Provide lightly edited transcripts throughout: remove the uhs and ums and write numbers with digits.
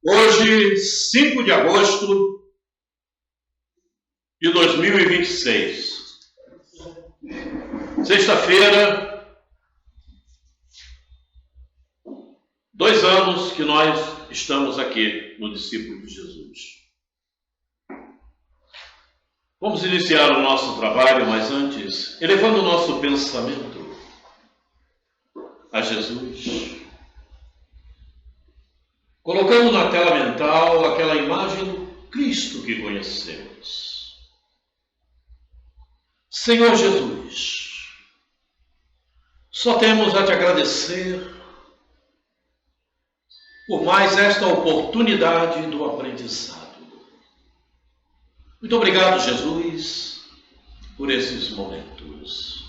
Hoje, 5 de agosto de 2026, sexta-feira, 2 anos que nós estamos aqui no Discípulo de Jesus. Vamos iniciar o nosso trabalho, mas antes, elevando o nosso pensamento a Jesus, colocando na tela mental aquela imagem do Cristo que conhecemos. Senhor Jesus, só temos a te agradecer por mais esta oportunidade do aprendizado. Muito obrigado, Jesus, por esses momentos.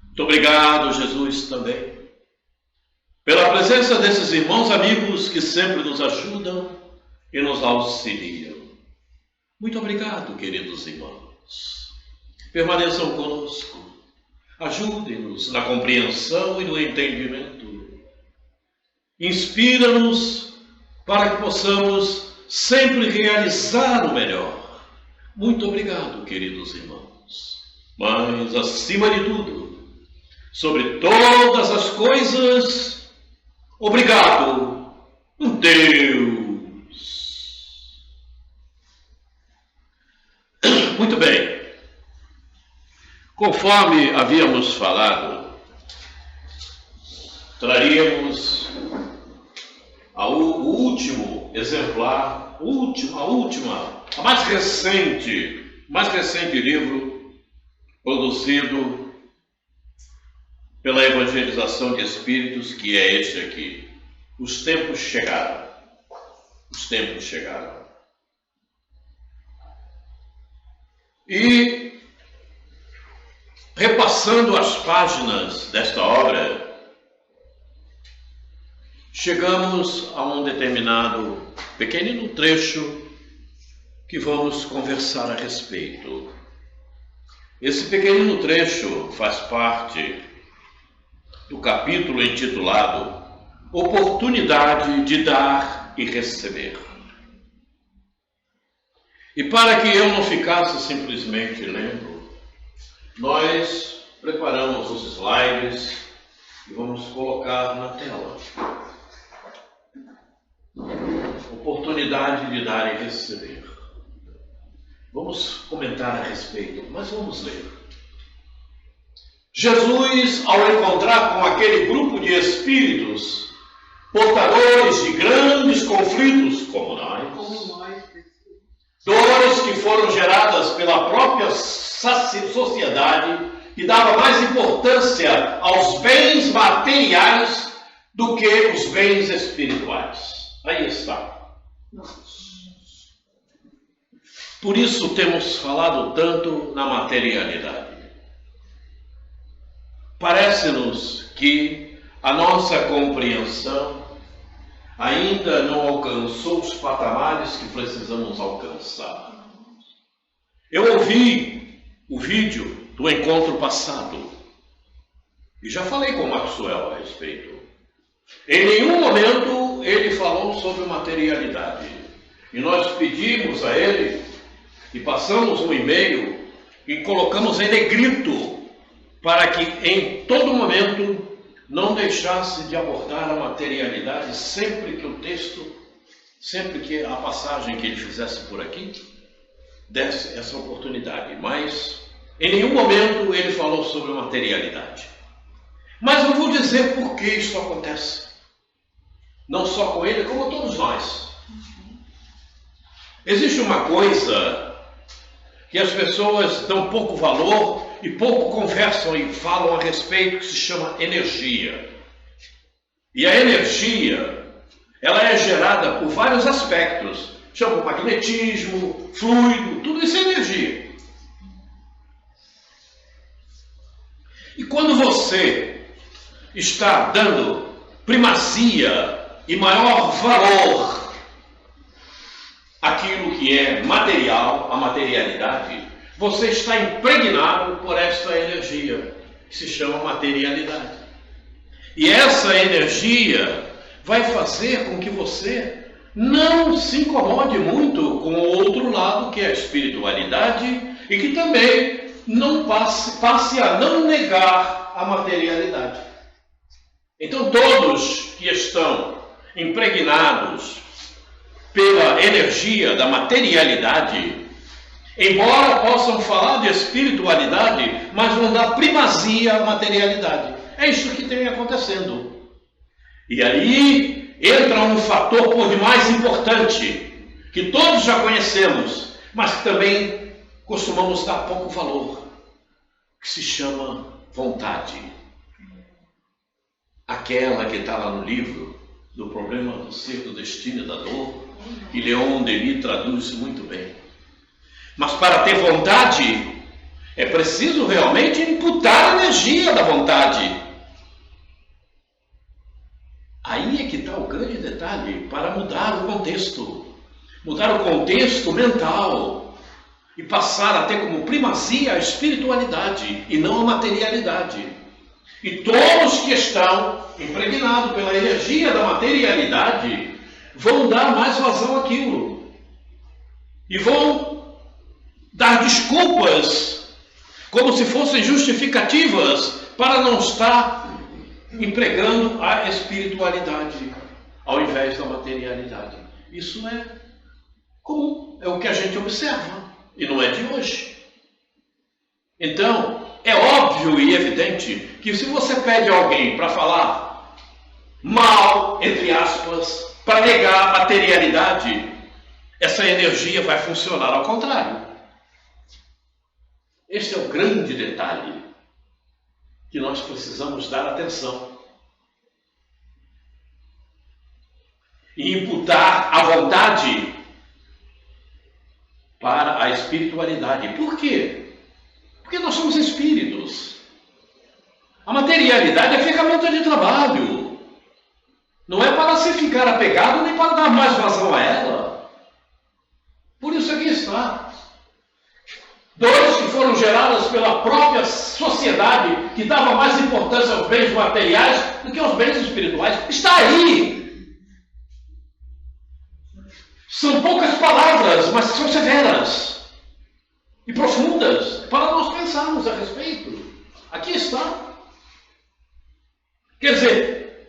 Muito obrigado, Jesus, também pela presença desses irmãos amigos que sempre nos ajudam e nos auxiliam. Muito obrigado, queridos irmãos. Permaneçam conosco. Ajudem-nos na compreensão e no entendimento. Inspira-nos para que possamos sempre realizar o melhor. Muito obrigado, queridos irmãos. Mas, acima de tudo, sobre todas as coisas, obrigado, Deus. Muito bem. Conforme havíamos falado, traríamos o último exemplar, a mais recente livro produzido pela evangelização de espíritos, que é este aqui. Os tempos chegaram. Os tempos chegaram. E, repassando as páginas desta obra, chegamos a um determinado pequenino trecho que vamos conversar a respeito. Esse pequenino trecho faz parte do capítulo intitulado Oportunidade de Dar e Receber. E para que eu não ficasse simplesmente lendo, nós preparamos os slides e vamos colocar na tela. Oportunidade de dar e receber. Vamos comentar a respeito, mas vamos ler. Jesus, ao encontrar com aquele grupo de espíritos, portadores de grandes conflitos como nós, dores que foram geradas pela própria sociedade, que dava mais importância aos bens materiais do que os bens espirituais. Aí está. Por isso temos falado tanto na materialidade. Parece-nos que a nossa compreensão ainda não alcançou os patamares que precisamos alcançar. Eu ouvi o vídeo do encontro passado e já falei com o Maxwell a respeito. Em nenhum momento ele falou sobre materialidade. E nós pedimos a ele e passamos um e-mail e colocamos em negrito para que em todo momento não deixasse de abordar a materialidade sempre que o texto, sempre que a passagem que ele fizesse por aqui, desse essa oportunidade. Mas em nenhum momento ele falou sobre a materialidade. Mas eu vou dizer por que isso acontece. Não só com ele, como todos nós. Existe uma coisa que as pessoas dão pouco valor e pouco conversam e falam a respeito, que se chama energia. E a energia, ela é gerada por vários aspectos. Chama magnetismo, fluido, tudo isso é energia. E quando você está dando primazia e maior valor àquilo que é material, a materialidade, você está impregnado por esta energia, que se chama materialidade. E essa energia vai fazer com que você não se incomode muito com o outro lado, que é a espiritualidade, e que também não passe a não negar a materialidade. Então todos que estão impregnados pela energia da materialidade, embora possam falar de espiritualidade, mas vão dar primazia à materialidade. É isso que tem acontecendo. E aí entra um fator por demais importante, que todos já conhecemos, mas que também costumamos dar pouco valor, que se chama vontade. Aquela que está lá no livro do Problema do Ser, do Destino e da Dor, que Leon Denis traduz muito bem. Mas para ter vontade, é preciso realmente imputar a energia da vontade. Aí é que está o grande detalhe para mudar o contexto mental e passar a ter como primazia a espiritualidade e não a materialidade. E todos que estão impregnados pela energia da materialidade vão dar mais vazão àquilo e vão dar desculpas como se fossem justificativas para não estar empregando a espiritualidade ao invés da materialidade. Isso é comum, é o que a gente observa e não é de hoje. Então, é óbvio e evidente que se você pede a alguém para falar mal, entre aspas, para negar a materialidade, essa energia vai funcionar ao contrário. Este é o grande detalhe que nós precisamos dar atenção e imputar a vontade para a espiritualidade. Por quê? Porque nós somos espíritos. A materialidade é ferramenta de trabalho. Não é para se ficar apegado nem para dar mais vazão a ela. Por isso aqui está. Dores que foram geradas pela própria sociedade, que dava mais importância aos bens materiais do que aos bens espirituais. Está aí! São poucas palavras, mas são severas e profundas para nós pensarmos a respeito. Aqui está. Quer dizer,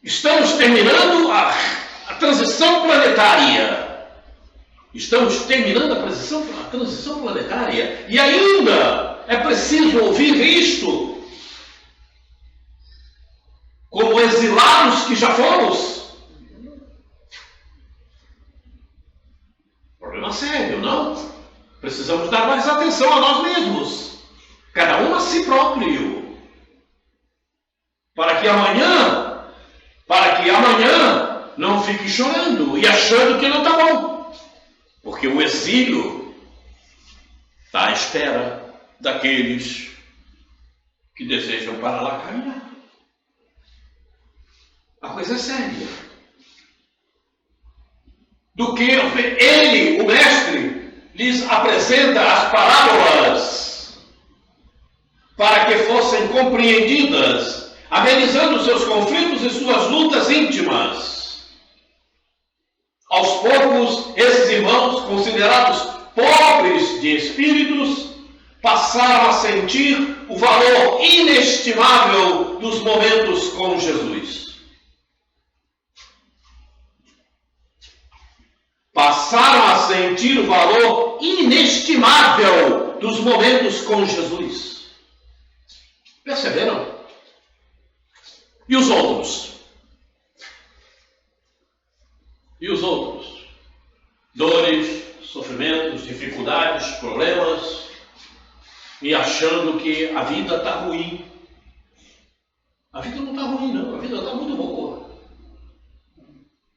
estamos terminando a transição planetária. Estamos terminando a transição planetária e ainda é preciso ouvir isto como exilados que já fomos. Problema sério, não? Precisamos dar mais atenção a nós mesmos, cada um a si próprio, para que amanhã não fique chorando e achando que não está bom. Porque o exílio está à espera daqueles que desejam para lá caminhar. A coisa é séria. Do que ele, o mestre, lhes apresenta as parábolas para que fossem compreendidas, amenizando seus conflitos e suas lutas íntimas. Aos poucos, esses irmãos, considerados pobres de espíritos, passaram a sentir o valor inestimável dos momentos com Jesus. Passaram a sentir o valor inestimável dos momentos com Jesus. Perceberam? E os outros? E os outros? Dores, sofrimentos, dificuldades, problemas, e achando que a vida está ruim. A vida não está ruim, não. A vida está muito boa.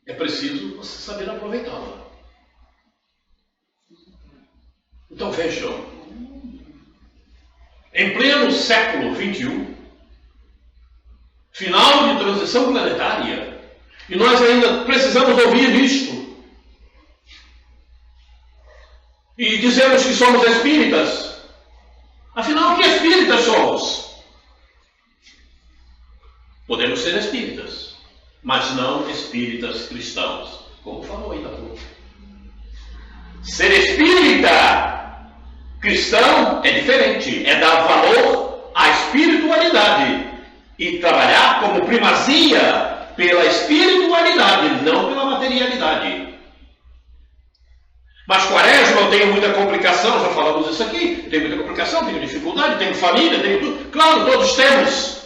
É preciso você saber aproveitá-la. Então vejam, em pleno século XXI, final de transição planetária, e nós ainda precisamos ouvir isto. E dizemos que somos espíritas. Afinal, que espíritas somos? Podemos ser espíritas, mas não espíritas cristãos, como falou ainda há pouco. Ser espírita cristão é diferente, é dar valor à espiritualidade e trabalhar como primazia pela espiritualidade, não pela materialidade. Mas Quaresma, eu tenho muita complicação, já falamos isso aqui, tenho muita complicação, tenho dificuldade, tenho família, tenho tudo. Claro, todos temos.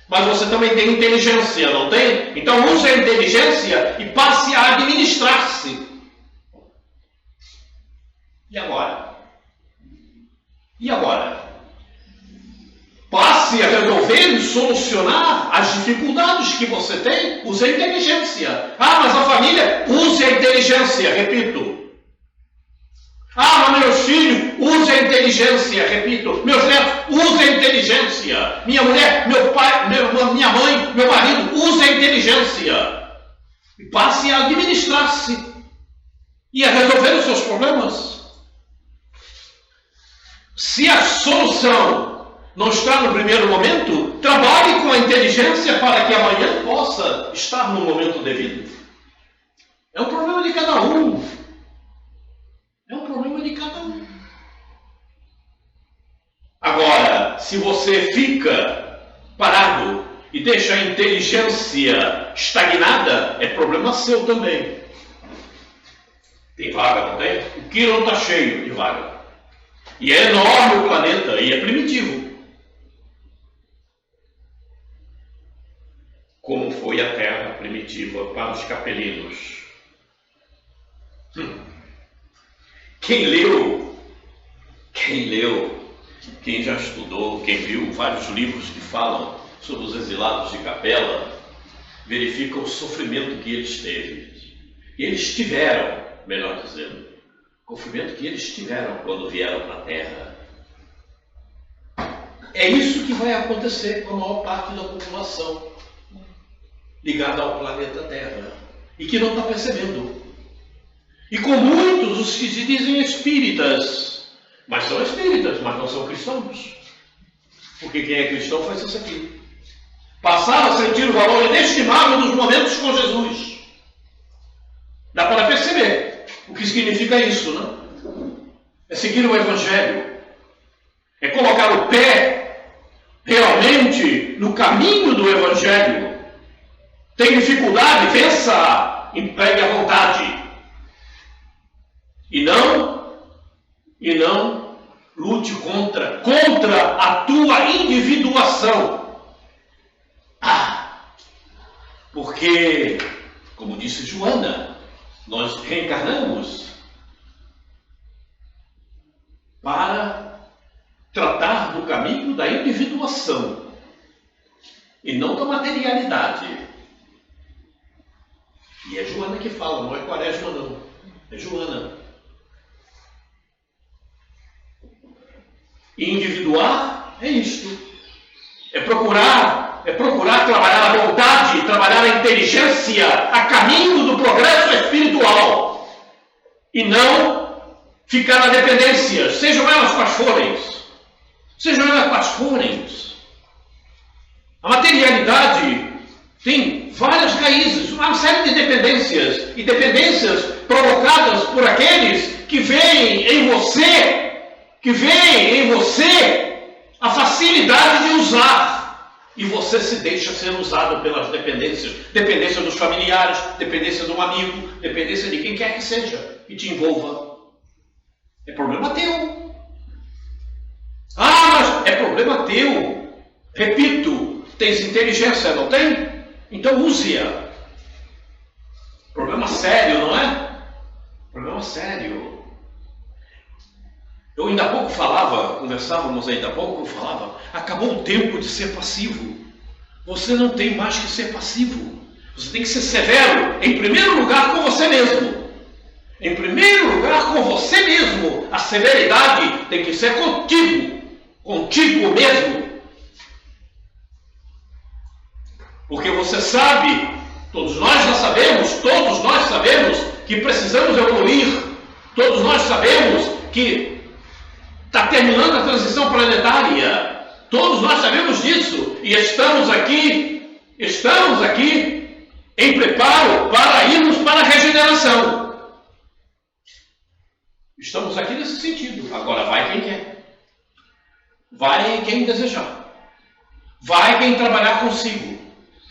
Mas você também tem inteligência, não tem? Então use a inteligência e passe a administrar-se. E agora? E agora? Passe a resolver e solucionar as dificuldades que você tem. Use a inteligência. Ah, mas a família, use a inteligência, repito. Ah, mas meus filhos, use a inteligência, repito. Meus netos, use a inteligência. Minha mulher, meu pai, minha mãe, meu marido, use a inteligência. E passe a administrar-se e a resolver os seus problemas. Se a solução não está no primeiro momento, trabalhe com a inteligência para que amanhã possa estar no momento devido. É um problema de cada um. É um problema de cada um. Agora, se você fica parado e deixa a inteligência estagnada, é problema seu também. Tem vaga, não tem? O Quirón está cheio de vaga. E é enorme o planeta, e é primitivo. Como foi a Terra primitiva para os capelinos. Quem leu, quem já estudou, quem viu vários livros que falam sobre os exilados de Capela, verifica o sofrimento que eles teve. E eles tiveram, melhor dizendo, o sofrimento que eles tiveram quando vieram para a Terra. É isso que vai acontecer com a maior parte da população ligada ao planeta Terra e que não está percebendo. E com muitos os que se dizem espíritas, mas são espíritas, mas não são cristãos. Porque quem é cristão faz isso aqui. Passar a sentir o valor inestimável dos momentos com Jesus. Dá para perceber o que significa isso, não? É seguir o Evangelho. É colocar o pé realmente no caminho do Evangelho. Tem dificuldade? Vença! Empregue a vontade. E não lute contra a tua individuação. Porque, como disse Joana, nós reencarnamos para tratar do caminho da individuação e não da materialidade. E é Joana que fala, não é Quaresma não, é Joana. E individuar é isto. É procurar trabalhar a vontade, trabalhar a inteligência a caminho do progresso espiritual. E não ficar na dependência, sejam elas quais forem. Sejam elas quais forem. A materialidade tem várias raízes, uma série de dependências. E dependências provocadas por aqueles que veem em você a facilidade de usar. E você se deixa ser usado pelas dependências. Dependência dos familiares, dependência de um amigo, dependência de quem quer que seja, que te envolva. É problema teu. Mas é problema teu. Repito, tens inteligência, não tem? Então use-a. Problema sério, não é? Problema sério. Eu ainda há pouco conversávamos ainda há pouco, eu falava, acabou o tempo de ser passivo. Você não tem mais que ser passivo. Você tem que ser severo, em primeiro lugar, com você mesmo. Em primeiro lugar, com você mesmo. A severidade tem que ser contigo mesmo. Porque você sabe, todos nós sabemos que precisamos evoluir. Todos nós sabemos que está terminando a transição planetária. Todos nós sabemos disso. E estamos aqui em preparo para irmos para a regeneração. Estamos aqui nesse sentido. Agora vai quem quer. Vai quem desejar. Vai quem trabalhar consigo.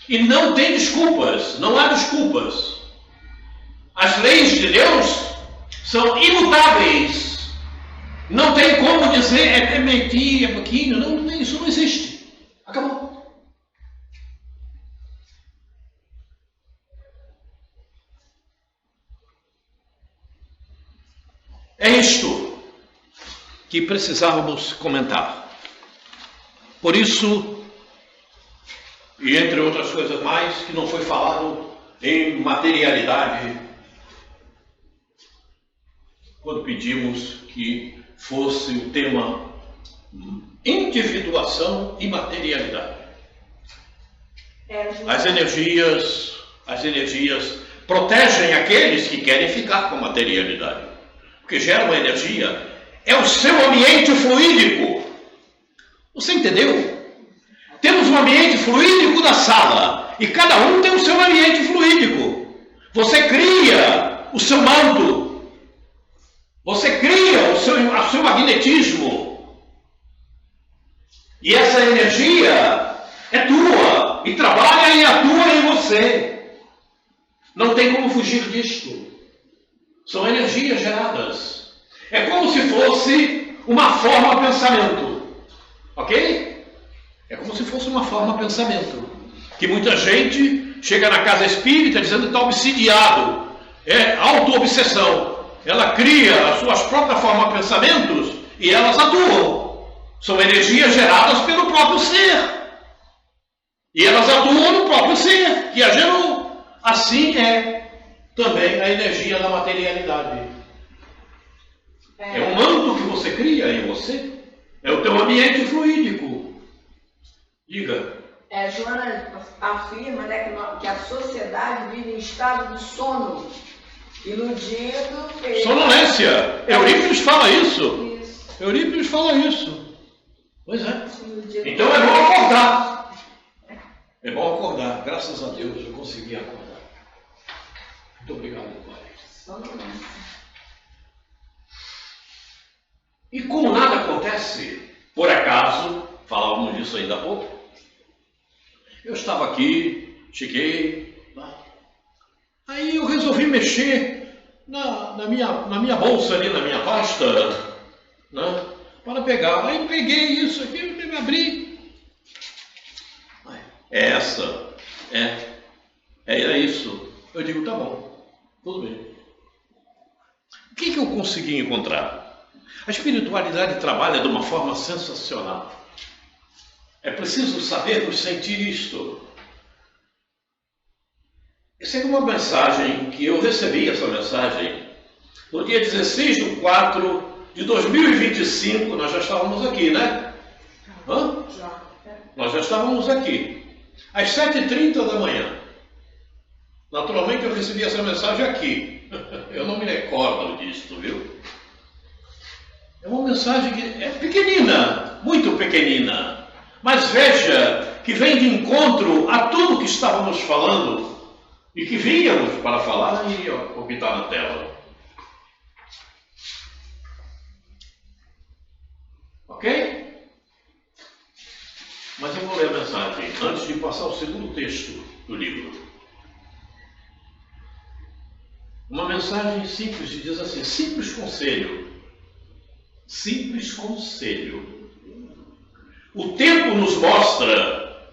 E não tem desculpas, não há desculpas. As leis de Deus são imutáveis. Não tem como dizer é mentir, é pouquinho. Não, isso não existe. Acabou. É isto que precisávamos comentar. Por isso, e entre outras coisas mais, que não foi falado em materialidade, quando pedimos que fosse o tema individuação e materialidade. As energias protegem aqueles que querem ficar com a materialidade. Porque gera uma energia, é o seu ambiente fluídico. Você entendeu? Temos um ambiente fluídico da sala, e cada um tem o seu ambiente fluídico. Você cria o seu manto, você cria o seu magnetismo, e essa energia é tua, e trabalha e atua em você. Não tem como fugir disto. São energias geradas. É como se fosse uma forma pensamento. Ok? É como se fosse uma forma pensamento. Que muita gente chega na casa espírita dizendo que está obsidiado. É auto-obsessão. Ela cria as suas próprias formas pensamentos e elas atuam. São energias geradas pelo próprio ser. E elas atuam no próprio ser, que a gerou. Assim é também a energia da materialidade. É o manto que você cria em você. É o teu ambiente fluídico. Diga. Joana afirma, né, que a sociedade vive em estado de sono. Iludido. Sonolência. Eurípides fala isso. Eurípides fala isso. Pois é. Então é bom acordar. É bom acordar. Graças a Deus eu consegui acordar. Muito obrigado, Pai. E como nada acontece, por acaso, falávamos disso ainda há pouco, eu estava aqui, cheguei, aí eu resolvi mexer na minha bolsa ali, na minha pasta, né, para pegar. Aí peguei isso aqui, abri. É isso. Eu digo, tá bom. Tudo bem. O que eu consegui encontrar? A espiritualidade trabalha de uma forma sensacional. É preciso sabermos sentir isto. Essa é uma mensagem que eu recebi, essa mensagem, no dia 16/4/2025, nós já estávamos aqui, né? Nós já estávamos aqui, às 7h30 da manhã. Naturalmente eu recebi essa mensagem aqui. Eu não me recordo disso, viu? É uma mensagem que é pequenina, muito pequenina. Mas veja que vem de encontro a tudo que estávamos falando e que vínhamos para falar e o que está na tela. Ok? Mas eu vou ler a mensagem antes de passar ao segundo texto do livro. Uma mensagem simples que diz assim: simples conselho. Simples conselho. O tempo nos mostra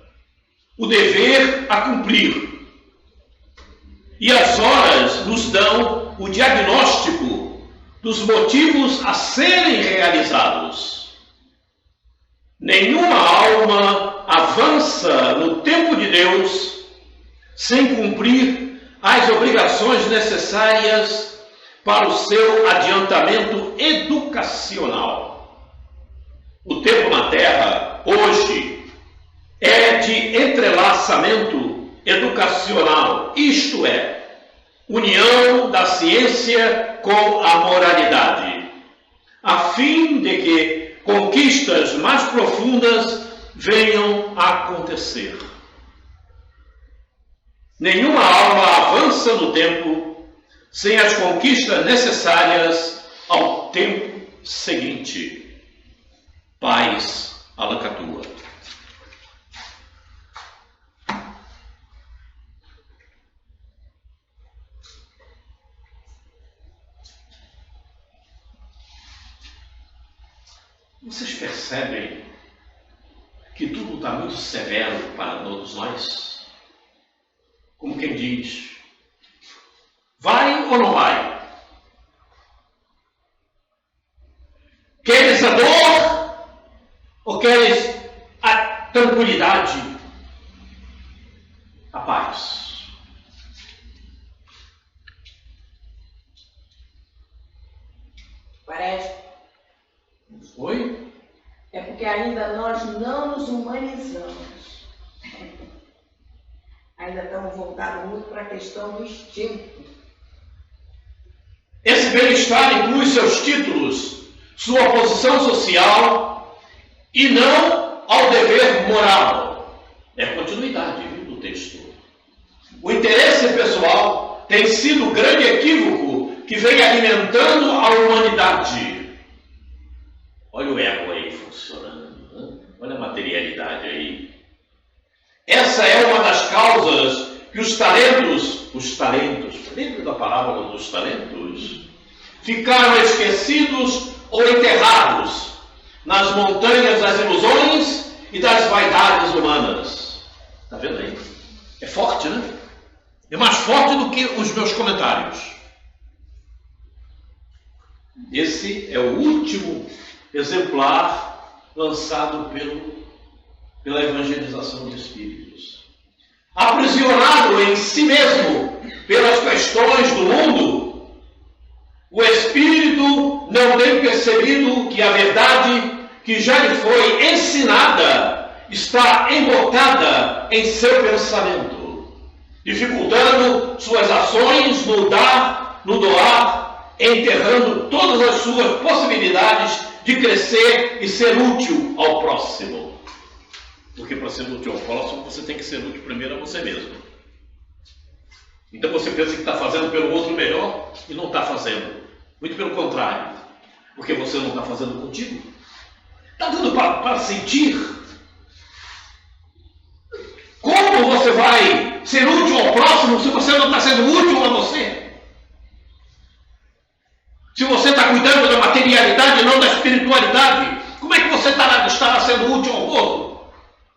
o dever a cumprir. E as horas nos dão o diagnóstico dos motivos a serem realizados. Nenhuma alma avança no tempo de Deus sem cumprir as obrigações necessárias para o seu adiantamento educacional. O tempo na Terra, hoje, é de entrelaçamento educacional, isto é, união da ciência com a moralidade, a fim de que conquistas mais profundas venham a acontecer. Nenhuma alma avança no tempo sem as conquistas necessárias ao tempo seguinte. Paz, Alacatua. Vocês percebem que tudo está muito severo para todos nós? Como quem diz, vai ou não vai? Queres a dor ou queres a tranquilidade, a paz? Parece. Foi? É porque ainda nós não nos humanizamos. Ainda estamos voltados muito para a questão do instinto. Esse bem-estar inclui seus títulos, sua posição social e não ao dever moral. É a continuidade, viu, do texto. O interesse pessoal tem sido o grande equívoco que vem alimentando a humanidade. Olha o ego aí funcionando, né? Olha a materialidade aí. Essa é uma das causas que os talentos, lembra da parábola dos talentos? Ficaram esquecidos ou enterrados nas montanhas das ilusões e das vaidades humanas. Está vendo aí? É forte, né? É mais forte do que os meus comentários. Esse é o último exemplar lançado pela evangelização de espíritos. Aprisionado em si mesmo pelas questões do mundo, o espírito não tem percebido que a verdade que já lhe foi ensinada está embotada em seu pensamento, dificultando suas ações no dar, no doar, enterrando todas as suas possibilidades de crescer e ser útil ao próximo. Porque para ser útil ao próximo, você tem que ser útil primeiro a você mesmo. Então você pensa que está fazendo pelo outro melhor e não está fazendo. Muito pelo contrário. Porque você não está fazendo contigo. Está dando para sentir. Como você vai ser útil ao próximo se você não está sendo útil a você? Se você está cuidando da materialidade e não da espiritualidade, como é que você estará sendo útil ao outro?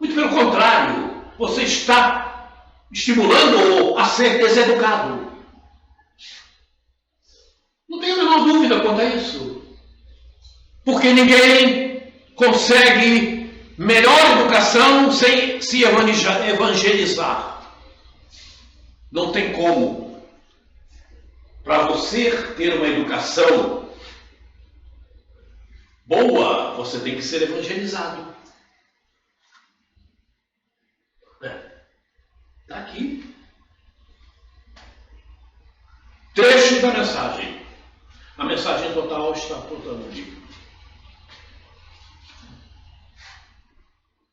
Muito pelo contrário, você está estimulando-o a ser deseducado. Não tenho a menor dúvida quanto a isso. Porque ninguém consegue melhor educação sem se evangelizar. Não tem como. Para você ter uma educação boa, você tem que ser evangelizado. Está aqui. Trecho da mensagem. A mensagem total está portanto ali.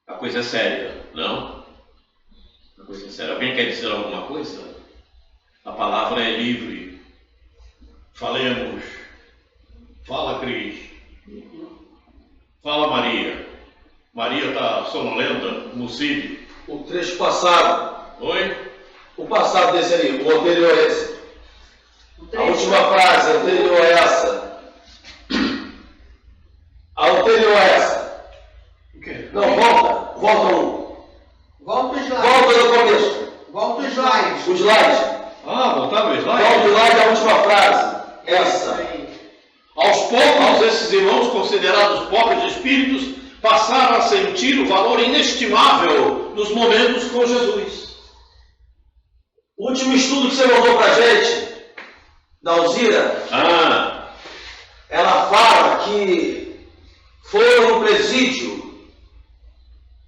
A coisa é séria, não? A coisa é séria. Alguém quer dizer alguma coisa? A palavra é livre. Falemos. Fala, Cris. Fala, Maria. Maria está sonolenta, Mucílio. O trecho passado. Oi? O passado desse aí, o anterior a esse. A última frase, anterior a essa. A anterior a essa. O quê? Não, volta. Volta um. Volta o slide. Volta no começo. Volta o slide. O slide. Ah, voltava o slide? Volta o slide a última frase. Essa. Aos poucos, esses irmãos considerados pobres de espíritos passaram a sentir o valor inestimável dos momentos com Jesus. O último estudo que você mandou pra gente, da Alzira, ela fala que foram no presídio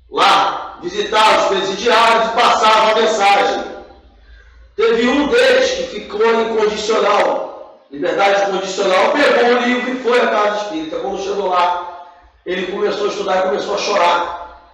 lá visitar os presidiários e passavam a mensagem. Teve um deles que ficou incondicional, liberdade condicional, pegou o livro e foi à casa espírita. Quando chegou lá, ele começou a estudar e começou a chorar.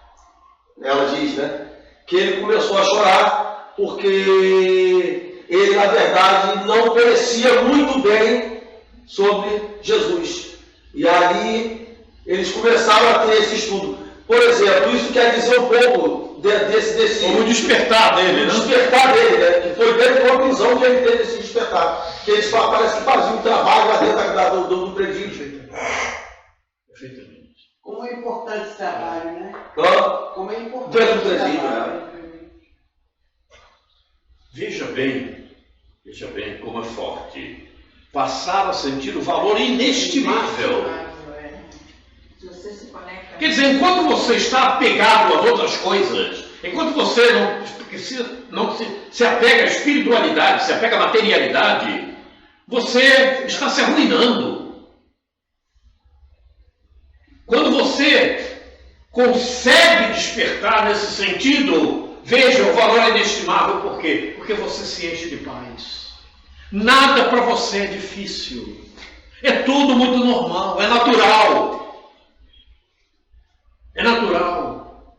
Ela diz, né? Que ele começou a chorar porque ele, na verdade, não conhecia muito bem sobre Jesus. E ali eles começaram a ter esse estudo. Por exemplo, isso quer dizer um pouco desse como despertar dele, né? Despertar dele, né? Que foi dentro de uma prisão que ele teve esse despertar. Que eles parece que faziam um trabalho lá dentro do presídio. Perfeitamente. Como é importante esse trabalho, né? Como é importante dentro do presídio, né? Veja bem como é forte. Passar a sentir o valor inestimável. Se você se conecta. Quer dizer, enquanto você está apegado às outras coisas, enquanto você não se apega à espiritualidade, se apega à materialidade, você está se arruinando. Quando você consegue despertar nesse sentido, veja, o valor é inestimável. Por quê? Porque você se enche de paz. Nada para você é difícil. É tudo muito normal, é natural. É natural.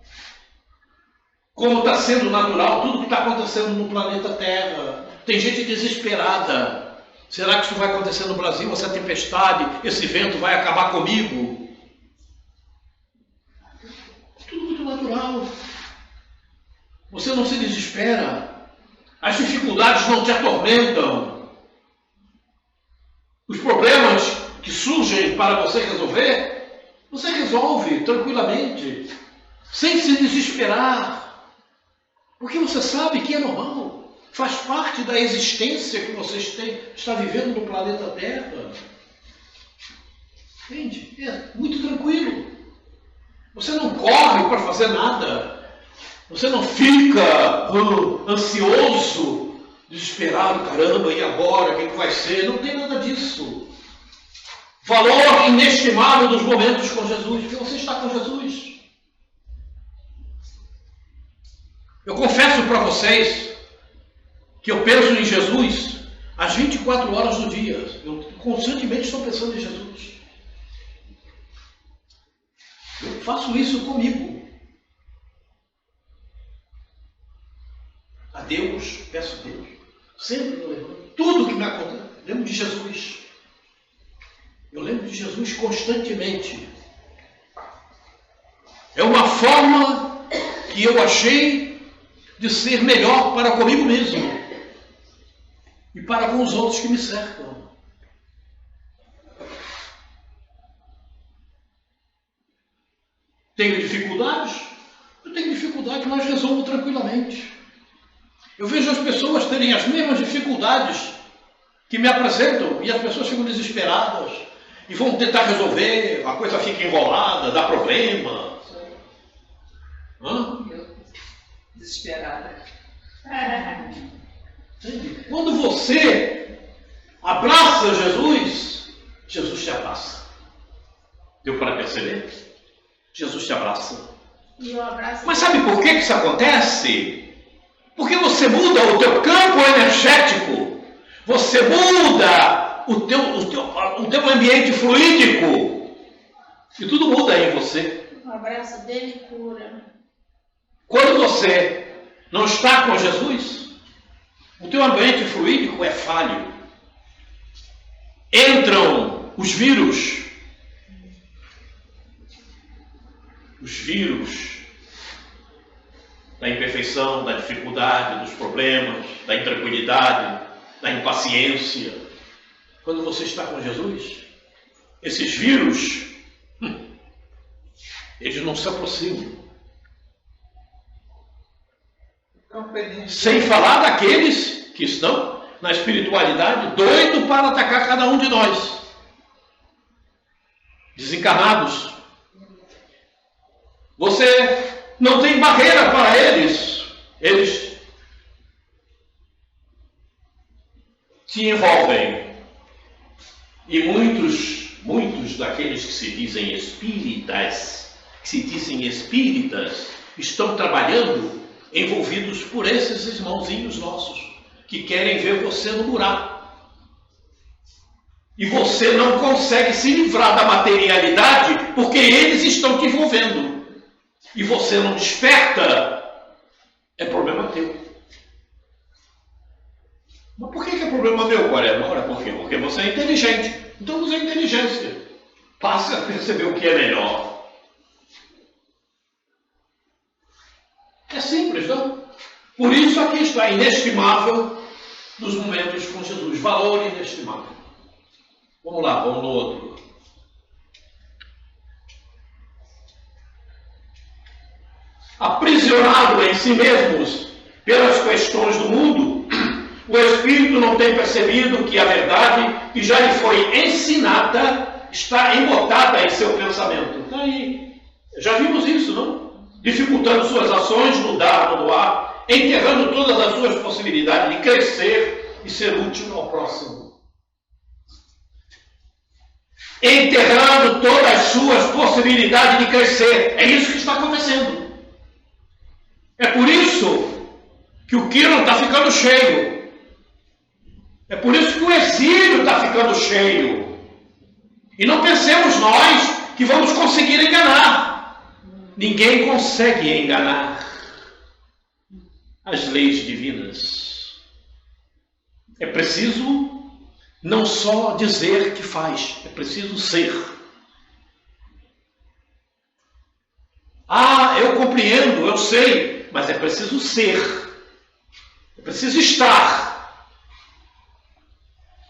Como está sendo natural tudo que está acontecendo no planeta Terra. Tem gente desesperada. Será que isso vai acontecer no Brasil? Essa tempestade, esse vento vai acabar comigo? Tudo muito natural. Você não se desespera. As dificuldades não te atormentam. Os problemas que surgem para você resolver, você resolve tranquilamente, sem se desesperar. Porque você sabe que é normal. Faz parte da existência que você está vivendo no planeta Terra. Entende? É muito tranquilo. Você não corre para fazer nada. Você não fica ansioso, desesperado, caramba, e agora? O que vai ser? Não tem nada disso. Valor inestimável dos momentos com Jesus, porque você está com Jesus. Eu confesso para vocês que eu penso em Jesus às 24 horas do dia. Eu constantemente estou pensando em Jesus. Eu faço isso comigo. A Deus, peço a Deus. Sempre eu lembro. Tudo que me acontece, lembro de Jesus. Eu lembro de Jesus constantemente. É uma forma que eu achei de ser melhor para comigo mesmo e para com os outros que me cercam. Tenho dificuldades? Eu tenho dificuldade, mas resolvo tranquilamente. Eu vejo as pessoas terem as mesmas dificuldades que me apresentam e as pessoas ficam desesperadas e vão tentar resolver, a coisa fica enrolada, dá problema. Desesperada. Quando você abraça Jesus, Jesus te abraça. Deu para perceber? Jesus te abraça. Mas sabe por que isso acontece? Porque você muda o teu campo energético, você muda o teu ambiente fluídico, e tudo muda em você. O abraço dele cura. Quando você não está com Jesus, o teu ambiente fluídico é falho. Entram os vírus da imperfeição, da dificuldade, dos problemas, da intranquilidade, da impaciência. Quando você está com Jesus, esses vírus, eles não se aproximam. Sem falar daqueles que estão na espiritualidade, doido para atacar cada um de nós. Desencarnados. Você não tem barreira para eles. Eles te envolvem. E muitos daqueles que se dizem espíritas, estão trabalhando envolvidos por esses irmãozinhos nossos, que querem ver você no buraco. E você não consegue se livrar da materialidade, porque eles estão te envolvendo. E você não desperta, é problema teu. Mas por que é problema meu, Quaresma? Ora, por quê? Porque você é inteligente. Então use a inteligência. Passe a perceber o que é melhor. É simples, não? Por isso aqui está, inestimável nos momentos com Jesus. Valor inestimável. Vamos lá, vamos no outro. Aprisionado em si mesmos pelas questões do mundo, o Espírito não tem percebido que a verdade que já lhe foi ensinada está embotada em seu pensamento. Está aí. Já vimos isso, não? Dificultando suas ações no dar, no doar, enterrando todas as suas possibilidades de crescer e ser útil ao próximo. Enterrando todas as suas possibilidades de crescer. É isso que está acontecendo. É por isso que o Quiron está ficando cheio. É por isso que o exílio está ficando cheio. E não pensemos nós que vamos conseguir enganar. Ninguém consegue enganar as leis divinas. É preciso não só dizer que faz, é preciso ser. Ah, eu compreendo, eu sei, mas é preciso ser. É preciso estar.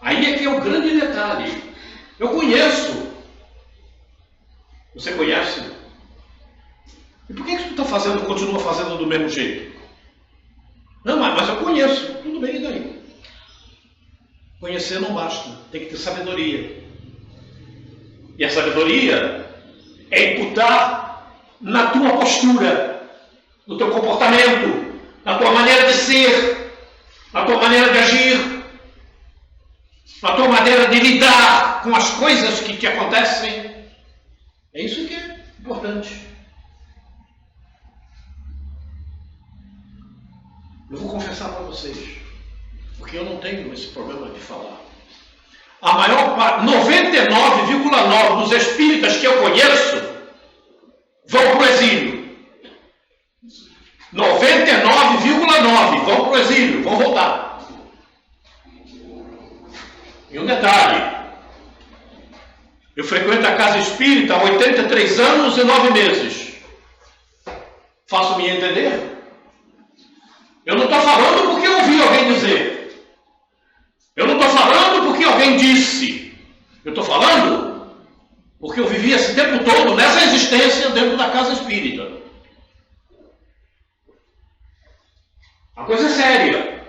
Aí é que é o grande detalhe. Eu conheço. Você conhece? E por que tu está fazendo, continua fazendo do mesmo jeito? Não, mas eu conheço. Tudo bem, e daí? Conhecer não basta. Tem que ter sabedoria. E a sabedoria é imputar na tua postura, no teu comportamento, na tua maneira de ser, na tua maneira de agir, na tua maneira de lidar com as coisas que te acontecem. É isso que é importante. Eu vou confessar para vocês, porque eu não tenho esse problema de falar. A maior parte, 99,9% dos espíritas que eu conheço vão para o exílio. 99,9% vão para o exílio, vão voltar. E um detalhe, eu frequento a casa espírita há 83 anos e 9 meses. Faço-me entender? Eu não estou falando porque eu ouvi alguém dizer. Eu não estou falando porque alguém disse. Eu estou falando porque eu vivi esse tempo todo nessa existência dentro da casa espírita. A coisa é séria.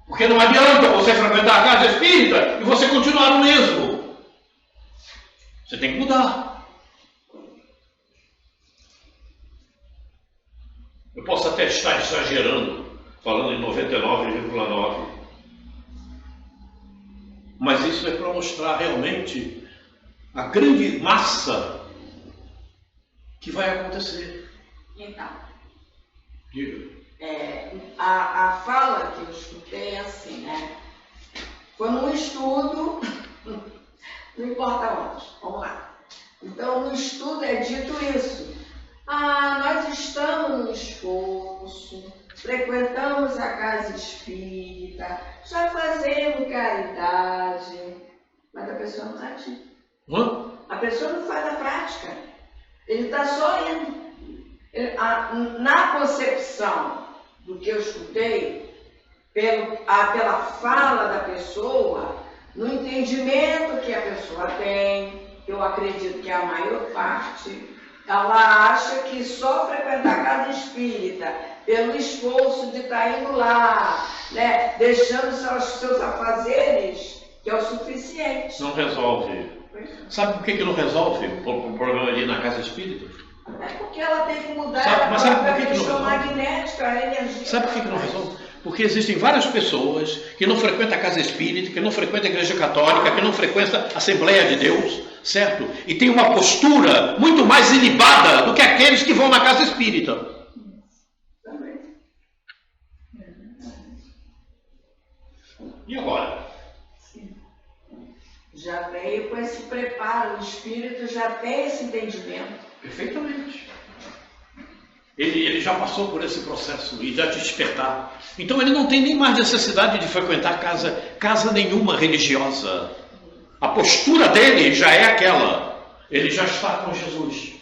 Porque não adianta você frequentar a casa espírita e você continuar o mesmo. Você tem que mudar. Eu posso até estar exagerando, falando em 99,9%. Mas isso é para mostrar realmente a grande massa que vai acontecer. Então, Diga. A fala que eu escutei é assim, né? Foi num estudo, não importa onde, vamos lá. Então, no estudo é dito isso. Nós estamos no esforço, frequentamos a casa espírita, já fazemos caridade, mas a pessoa não está agindo. A pessoa não faz a prática. Ele está só indo. Na concepção do que eu escutei, pela fala da pessoa, no entendimento que a pessoa tem, eu acredito que é a maior parte, ela acha que só frequentar a casa espírita, pelo esforço de estar indo lá, né, deixando seus afazeres, que é o suficiente. Não resolve. Sabe por que não resolve o problema ali na casa espírita? É porque ela tem que mudar a questão magnética, a energia. Sabe por que não resolve? Porque existem várias pessoas que não frequentam a casa espírita, que não frequentam a igreja católica, que não frequentam a Assembleia de Deus, certo? E tem uma postura muito mais ilibada do que aqueles que vão na casa espírita. Também. E agora? Sim. Já veio com esse preparo, o espírito já tem esse entendimento. Perfeitamente. Ele já passou por esse processo e já te despertar. Então ele não tem nem mais necessidade de frequentar casa nenhuma religiosa. A postura dele já é aquela. Ele já está com Jesus.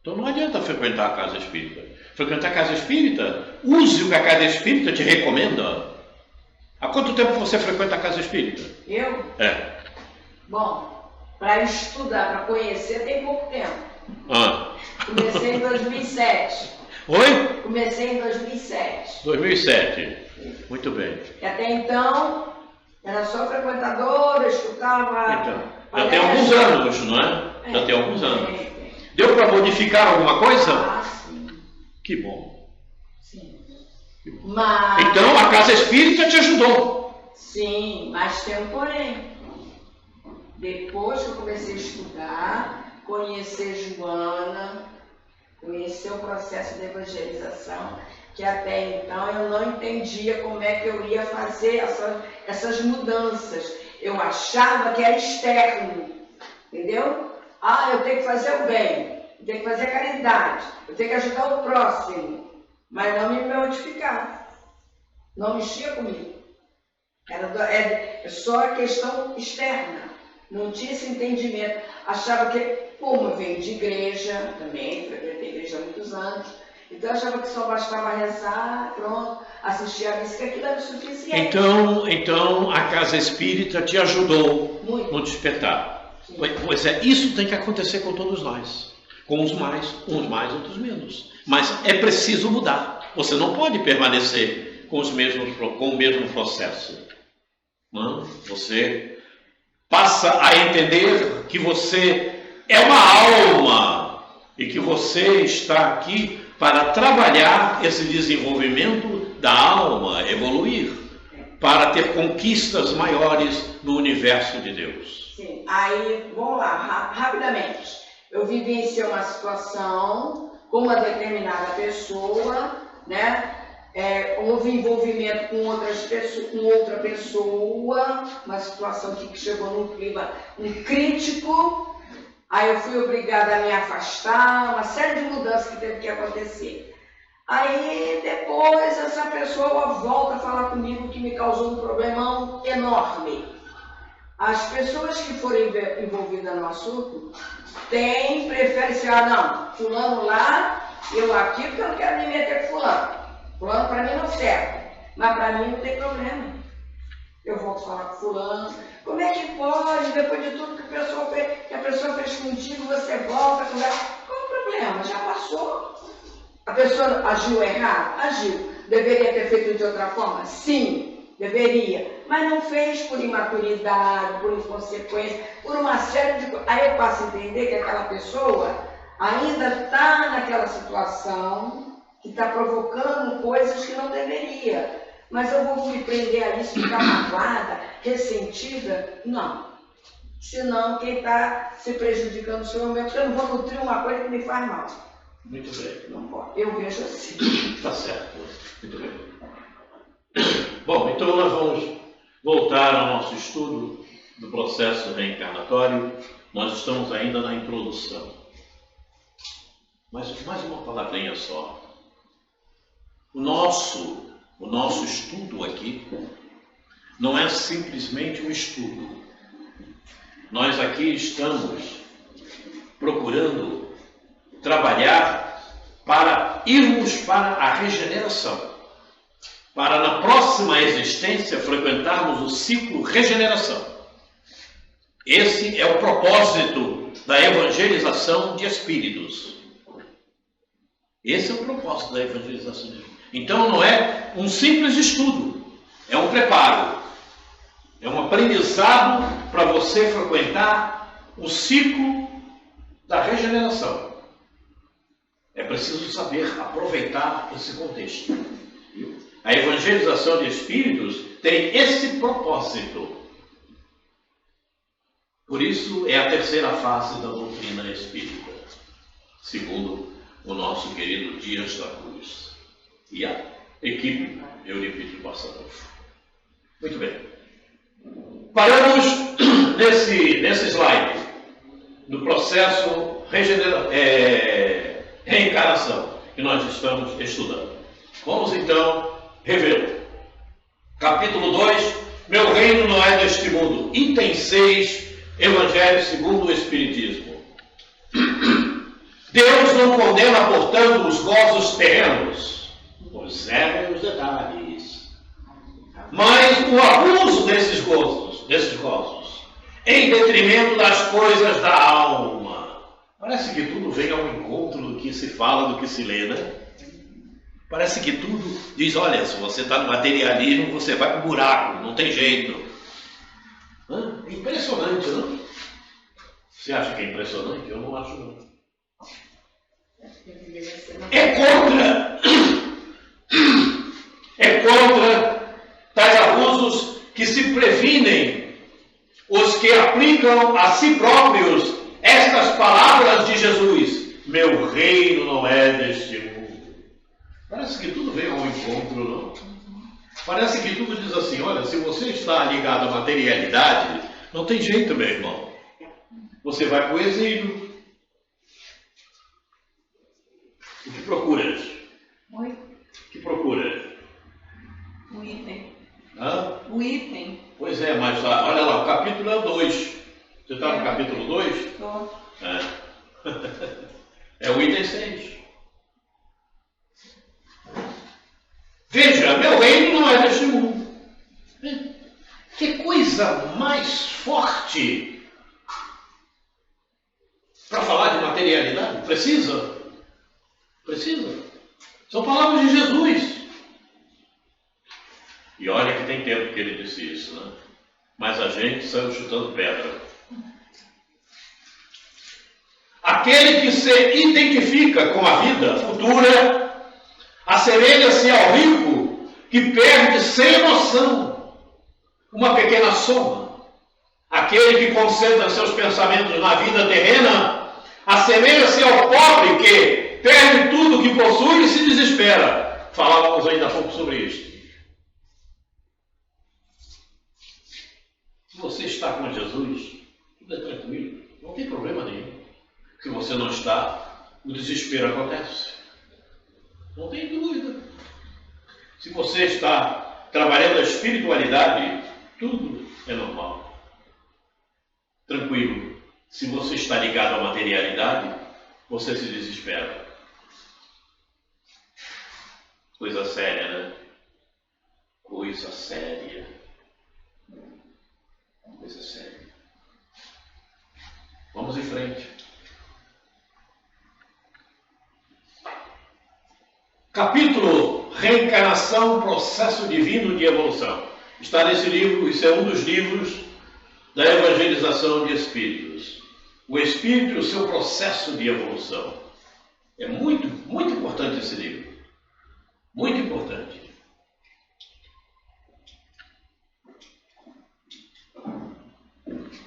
Então não adianta frequentar a casa espírita. Frequentar a casa espírita, use o que a casa espírita te recomenda. Há quanto tempo você frequenta a casa espírita? Eu? É. Bom, para estudar, para conhecer, tem pouco tempo. Comecei em 2007. Oi? Comecei em 2007. 2007. Muito bem. E até então, era só frequentadora, escutava... Então, já tem alguns anos, não é? Já tem alguns anos. Deu para modificar alguma coisa? Ah, sim. Que bom. Sim. Que bom. Mas... Então a casa espírita te ajudou. Sim, mas tem um porém. Depois que eu comecei a estudar, conhecer Joana, conhecer o processo de evangelização, que até então eu não entendia como é que eu ia fazer essas mudanças. Eu achava que era externo, entendeu? Eu tenho que fazer o bem, eu tenho que fazer a caridade, eu tenho que ajudar o próximo, mas não me modificava, não mexia comigo. Era só a questão externa. Não tinha esse entendimento. Achava que, como eu venho de igreja, também frequentei igreja há muitos anos, então achava que só bastava rezar, pronto, assistir a missa, que aquilo era o suficiente. Então a casa espírita te ajudou Muito. no despertar. Sim. Pois é, isso tem que acontecer com todos nós. Com uns mais, outros menos. Mas é preciso mudar. Você não pode permanecer com o mesmo processo. Não? Você passa a entender que você é uma alma e que você está aqui para trabalhar esse desenvolvimento da alma, evoluir, para ter conquistas maiores no universo de Deus. Sim. Aí, vamos lá, rapidamente. Eu vivenciei uma situação com uma determinada pessoa, né? Houve envolvimento com outra pessoa, uma situação que chegou num clima crítico, aí eu fui obrigada a me afastar, uma série de mudanças que teve que acontecer. Aí depois essa pessoa volta a falar comigo, que me causou um problemão enorme. As pessoas que forem envolvidas no assunto preferem ser, não, fulano lá, eu aqui, porque eu não quero me meter com fulano. Fulano para mim não serve, mas para mim não tem problema. Eu volto a falar com fulano. Como é que pode, depois de tudo que a pessoa fez contigo, você volta a conversar? Qual o problema? Já passou. A pessoa agiu errado? Agiu. Deveria ter feito de outra forma? Sim, deveria. Mas não fez por imaturidade, por inconsequência, por uma série de coisas. Aí eu passo a entender que aquela pessoa ainda está naquela situação que está provocando coisas que não deveria. Mas eu vou me prender a isso, ficar magoada, ressentida? Não. Senão quem está se prejudicando sou eu mesmo, porque eu não vou nutrir uma coisa que me faz mal. Muito bem. Não pode. Eu vejo assim. Está certo. Muito bem. Bom, então nós vamos voltar ao nosso estudo do processo reencarnatório. Nós estamos ainda na introdução. Mas mais uma palavrinha só. O nosso estudo aqui não é simplesmente um estudo. Nós aqui estamos procurando trabalhar para irmos para a regeneração. Para na próxima existência frequentarmos o ciclo regeneração. Esse é o propósito da evangelização de espíritos. Esse é o propósito da evangelização de espíritos. Então não é um simples estudo, é um preparo, é um aprendizado para você frequentar o ciclo da regeneração. É preciso saber aproveitar esse contexto. A evangelização de espíritos tem esse propósito. Por isso é a terceira fase da doutrina espírita, segundo o nosso querido Dias da Cruz e a equipe Eurípides Passador. Muito bem. Paramos nesse slide do processo reencarnação que nós estamos estudando. Vamos então revê-lo. Capítulo 2, meu reino não é deste mundo. Item 6, Evangelho segundo o Espiritismo. Deus não condena, portanto, os gozos terrenos. Observem os detalhes. Mas o abuso desses gozos, em detrimento das coisas da alma. Parece que tudo vem ao encontro do que se fala, do que se lê, né? Parece que tudo diz, olha, se você está no materialismo, você vai para o buraco, não tem jeito. É impressionante, não? Você acha que é impressionante? Eu não acho, não. É contra tais abusos que se previnem os que aplicam a si próprios estas palavras de Jesus: meu reino não é deste mundo. Parece que tudo vem ao encontro, não? Parece que tudo diz assim, olha, se você está ligado à materialidade, não tem jeito, meu irmão. Você vai para o exílio. O que procuras? Oi? O que procuras? Um item. Hã? Um item. Pois é, mas olha lá, o capítulo é o 2. Você está no capítulo 2? Estou. É o item 6. Veja, meu reino não é deste mundo. Que coisa mais forte para falar de materialidade? Precisa? São palavras de Jesus. E olha que tem tempo que ele disse isso, né? Mas a gente saiu chutando pedra. Aquele que se identifica com a vida futura assemelha-se ao rico que perde sem noção uma pequena soma. Aquele que concentra seus pensamentos na vida terrena assemelha-se ao pobre que perde tudo que possui e se desespera. Falávamos ainda há pouco sobre isto. Se você está com Jesus, tudo é tranquilo, não tem problema nenhum. Se você não está, o desespero acontece. Não tem dúvida. Se você está trabalhando a espiritualidade, tudo é normal. Tranquilo. Se você está ligado à materialidade, você se desespera. Coisa séria, né? Coisa séria. Coisa séria. Vamos em frente. Capítulo Reencarnação, Processo Divino de Evolução. Está nesse livro, isso é um dos livros da evangelização de espíritos. O espírito e o seu processo de evolução. É muito, muito importante esse livro. Muito importante.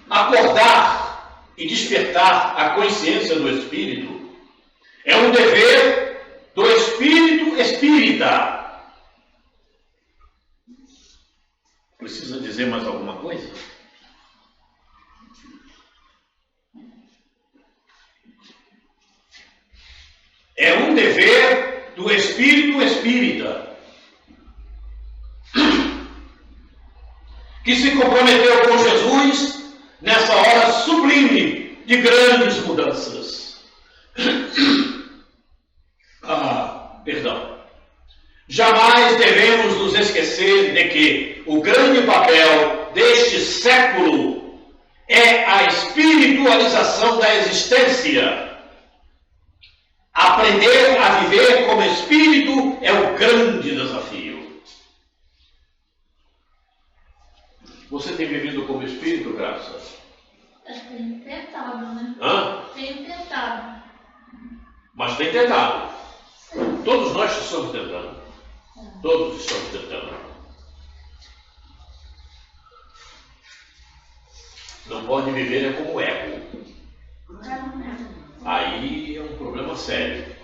Acordar e despertar a consciência do espírito é um dever do espírito espírita. Precisa dizer mais alguma coisa? É um dever do espírito espírita que se comprometeu com Jesus nessa hora sublime de grandes mudanças. Perdão. Jamais devemos nos esquecer de que o grande papel deste século é a espiritualização da existência. Aprender a viver como espírito é o grande desafio. Você tem vivido como espírito, Graça? Eu tenho tentado, né? Tenho tentado. Mas tem tentado. Todos nós estamos tentando. Todos estamos tentando. Não pode viver como ego. Aí é um problema sério.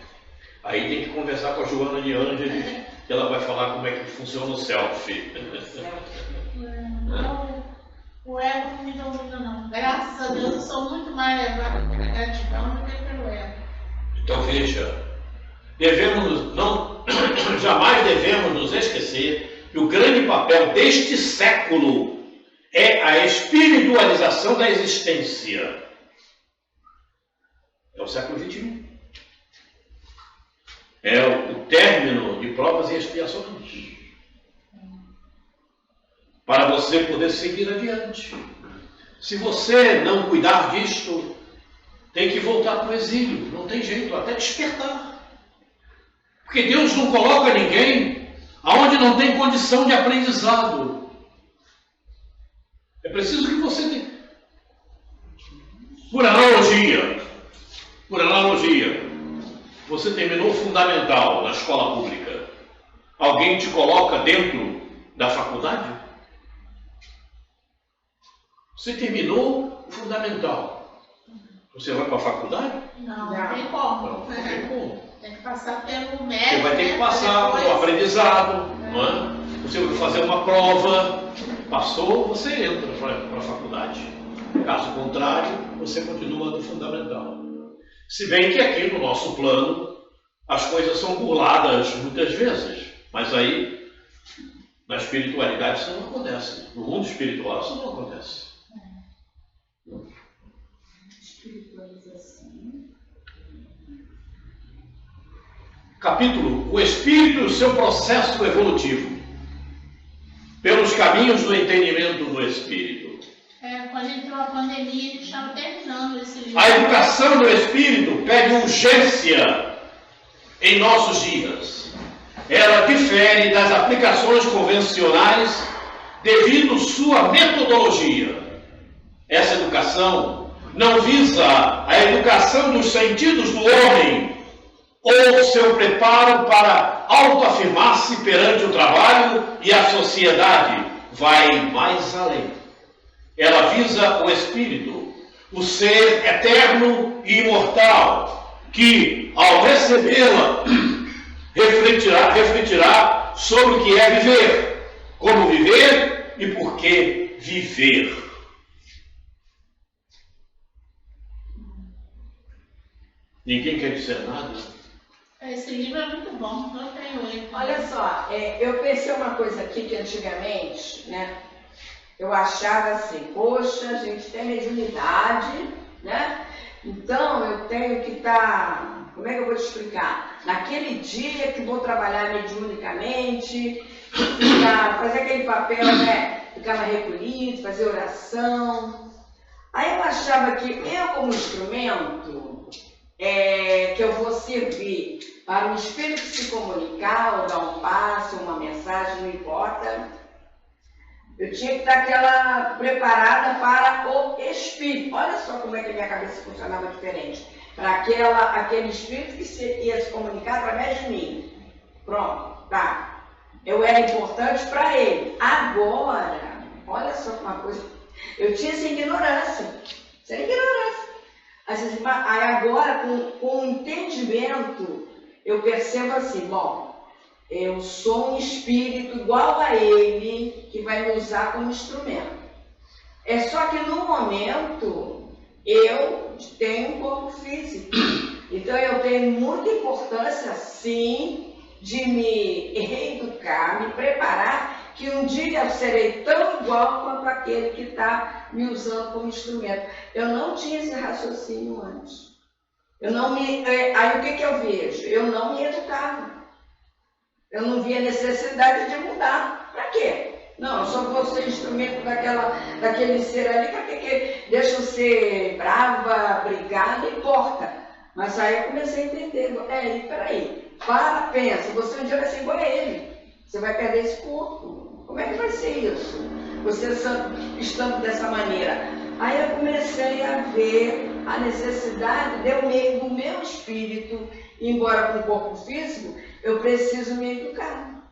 Aí tem que conversar com a Joana de Ângeles, que ela vai falar como é que funciona o selfie. O ego não me domina, não. Graças a Deus eu sou muito mais levada pela gratidão do que pelo ego. Então veja, jamais devemos nos esquecer que o grande papel deste século é a espiritualização da existência. É o século XXI. É o término de provas e expiações. Para você poder seguir adiante. Se você não cuidar disto, tem que voltar para o exílio. Não tem jeito, até despertar. Porque Deus não coloca ninguém aonde não tem condição de aprendizado. É preciso que você tenha. Por analogia, você terminou o fundamental na escola pública. Alguém te coloca dentro da faculdade? Você terminou o fundamental. Você vai para a faculdade? Não tem como. Não tem como. Tem que passar pelo médico. Você vai ter que passar pelo aprendizado. Não é? Você vai fazer uma prova. Passou, você entra para a faculdade. Caso contrário, você continua no fundamental. Se bem que aqui no nosso plano as coisas são burladas muitas vezes, mas aí na espiritualidade isso não acontece. No mundo espiritual isso não acontece. Espiritualização. Capítulo: o Espírito e o seu processo evolutivo. Pelos caminhos do entendimento do Espírito. Quando entrou a pandemia, a gente estava terminando esse livro. A educação do Espírito pede urgência em nossos dias. Ela difere das aplicações convencionais devido sua metodologia. Essa educação não visa a educação dos sentidos do homem ou seu preparo para autoafirmar-se perante o trabalho e a sociedade. Vai mais além. Ela visa o Espírito, o ser eterno e imortal, que, ao recebê-la, refletirá sobre o que é viver, como viver e por que viver. Ninguém quer dizer nada? Esse livro é muito bom, eu tenho ele. Olha só, eu pensei uma coisa aqui que antigamente, né? Eu achava assim, poxa, a gente tem mediunidade, né? Então eu tenho que estar, como é que eu vou te explicar? Naquele dia que vou trabalhar mediunicamente, fazer aquele papel, né? Ficar mais recolhido, fazer oração. Aí eu achava que eu, como instrumento, que eu vou servir para o espírito se comunicar, ou dar um passo, uma mensagem, não importa. Eu tinha que estar preparada para o espírito. Olha só como é que a minha cabeça funcionava diferente. Para aquele espírito que ia se comunicar através de mim. Pronto, tá. Eu era importante para ele. Agora, olha só uma coisa. Eu tinha essa ignorância. Essa ignorância. Aí agora, com o entendimento, eu percebo assim, bom, eu sou um espírito igual a ele, que vai me usar como instrumento. É só que no momento, eu tenho um corpo físico. Então eu tenho muita importância, sim, de me reeducar, me preparar, que um dia eu serei tão igual quanto aquele que está me usando como instrumento. Eu não tinha esse raciocínio antes. Aí o que eu vejo? Eu não me educava. Eu não via necessidade de mudar. Para quê? Não, eu só vou ser instrumento daquele ser ali. Para que deixa eu ser brava, brigar, não importa. Mas aí eu comecei a entender. Peraí. Pensa. Você um dia vai ser igual a ele. Você vai perder esse corpo. Como é que vai ser isso? Você estando dessa maneira. Aí eu comecei a ver a necessidade do meu espírito, embora com o corpo físico, eu preciso me educar,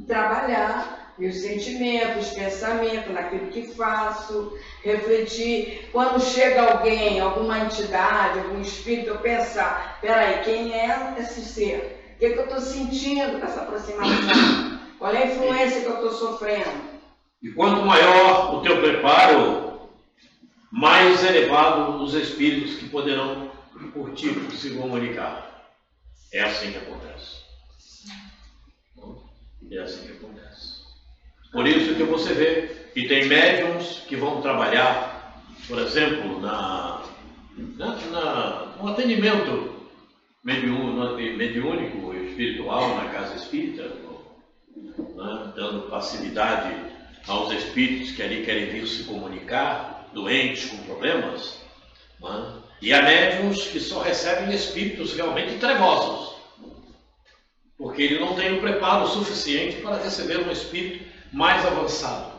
trabalhar meus sentimentos, pensamentos, naquilo que faço, refletir. Quando chega alguém, alguma entidade, algum espírito, eu pensar, peraí, quem é esse ser? O que eu estou sentindo com essa aproximação? Qual é a influência que eu estou sofrendo? E quanto maior o teu preparo, mais elevado os espíritos que poderão por ti se comunicar. É assim que acontece. É assim que acontece. Por isso que você vê que tem médiums que vão trabalhar, por exemplo, no atendimento mediúnico e espiritual na casa espírita, né, dando passividade aos espíritos que ali querem vir se comunicar, doentes com problemas, né, e há médiums que só recebem espíritos realmente trevosos, porque ele não tem o preparo suficiente para receber um espírito mais avançado.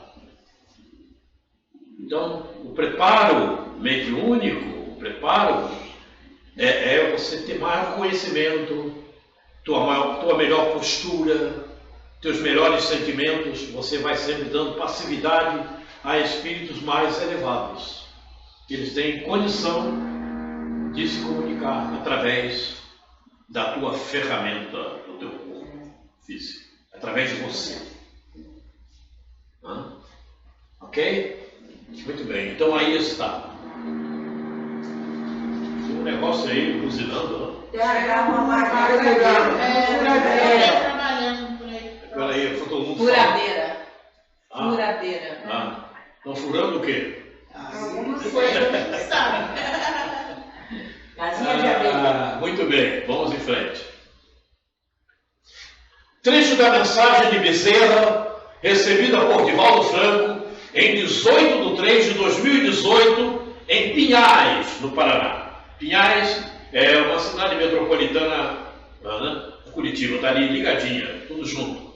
Então, o preparo mediúnico, o preparo é você ter maior conhecimento, tua melhor postura, teus melhores sentimentos. Você vai sempre dando passividade a espíritos mais elevados. Eles têm condição de se comunicar através da tua ferramenta, do teu corpo físico, através de você. Ok? Muito bem, então aí está. Tem um negócio aí buzinando, né? Trabalhando por aí. Peraí, foi todo mundo Furadeira. Furadeira. Estão furando o quê? Sabe? Casinha de abelha. Muito bem, vamos em frente. Trecho da mensagem de Bezerra, recebida por Divaldo Franco, em 18 de 3 de 2018, em Pinhais, no Paraná. Pinhais é uma cidade metropolitana, né? Curitiba, está ali ligadinha, tudo junto.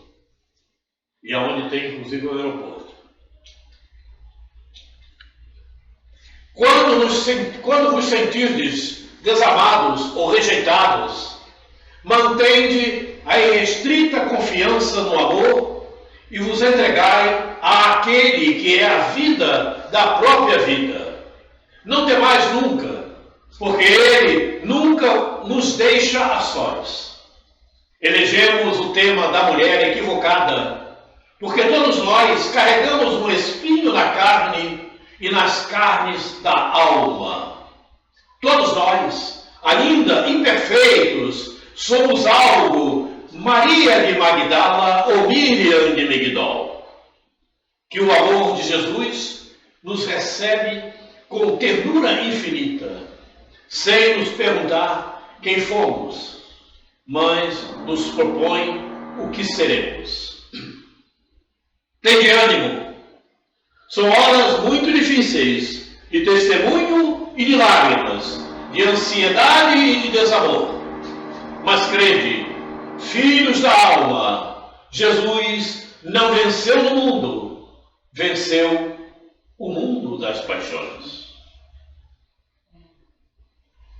E é onde tem, inclusive, o aeroporto. Quando vos sentirdes desamados ou rejeitados, mantende a irrestrita confiança no amor e vos entregai àquele que é a vida da própria vida. Não temais nunca, porque ele nunca nos deixa a sós. Elegemos o tema da mulher equivocada, porque todos nós carregamos um espinho na carne e nas carnes da alma. Todos nós, ainda imperfeitos, somos algo Maria de Magdala ou Miriam de Migdol. Que o amor de Jesus nos recebe com ternura infinita, sem nos perguntar quem fomos, mas nos propõe o que seremos. Tende ânimo. São horas muito difíceis, de testemunho e de lágrimas, de ansiedade e de desamor. Mas crede, filhos da alma, Jesus não venceu no mundo, venceu o mundo das paixões.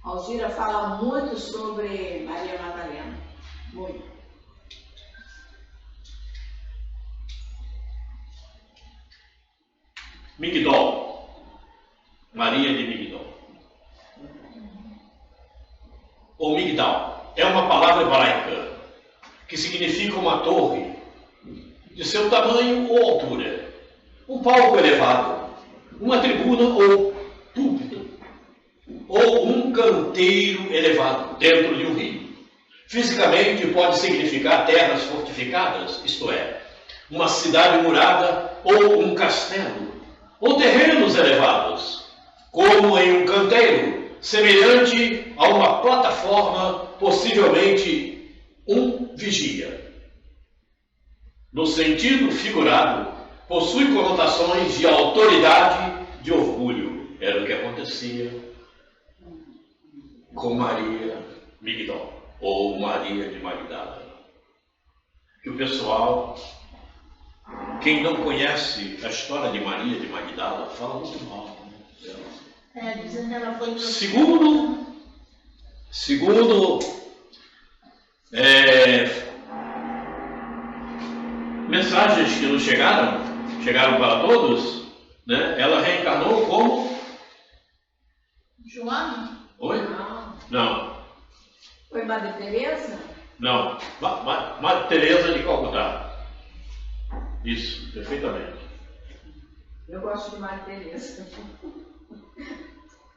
Alzira fala muito sobre Maria Madalena. Muito. Migdol. Maria de Migdol. Ou Migdal. É uma palavra hebraica que significa uma torre de seu tamanho ou altura, um palco elevado, uma tribuna ou púlpito, ou um canteiro elevado dentro de um rio. Fisicamente pode significar terras fortificadas, isto é, uma cidade murada ou um castelo, ou terrenos elevados, como em um canteiro, semelhante a uma plataforma, possivelmente um vigia. No sentido figurado, possui conotações de autoridade, de orgulho. Era o que acontecia com Maria Migdol, ou Maria de Magdala. Que o pessoal, quem não conhece a história de Maria de Magdala, fala muito mal dela. Dizendo que ela foi... Segundo mensagens que nos chegaram para todos, né? Ela reencarnou como? Joana? Oi? Não. Foi Madre Teresa? Não. Madre Teresa de Calcutá. Isso, perfeitamente. Eu gosto de Madre Teresa.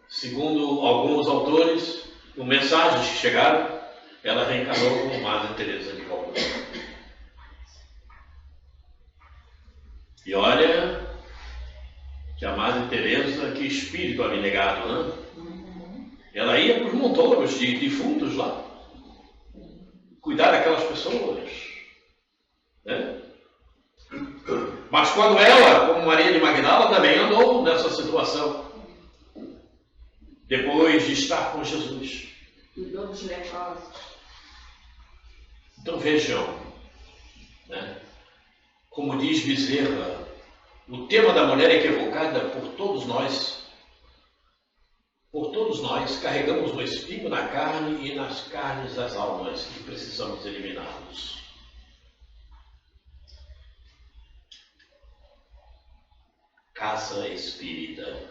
Segundo alguns autores, mensagens que chegaram, ela reencarnou como Madre Teresa de Calcutá. E olha que a Madre Teresa, que espírito abnegado, né? Ela ia para os montouros de defuntos lá, cuidar daquelas pessoas, né? Mas quando ela, como Maria de Magdala, também andou nessa situação, depois de estar com Jesus. Cuidou dos leprosos. Então vejam, né? Como diz Bezerra, o tema da mulher equivocada por todos nós carregamos no espinho na carne e nas carnes as almas que precisamos eliminá-los. Casa Espírita.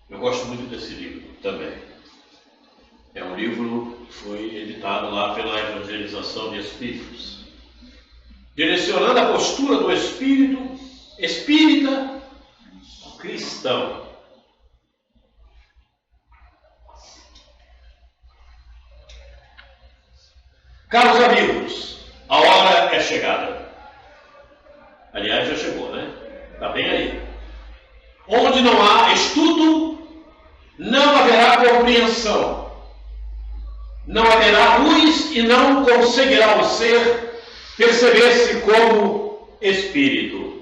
Eu gosto muito desse livro também. É um livro que foi editado lá pela Evangelização de Espíritos, direcionando a postura do espírito espírita cristão. Caros amigos, a hora é chegada. Aliás, já chegou, né? Está bem aí. Onde não há estudo, não haverá compreensão. Não haverá luz e não conseguirá o ser perceber-se como espírito.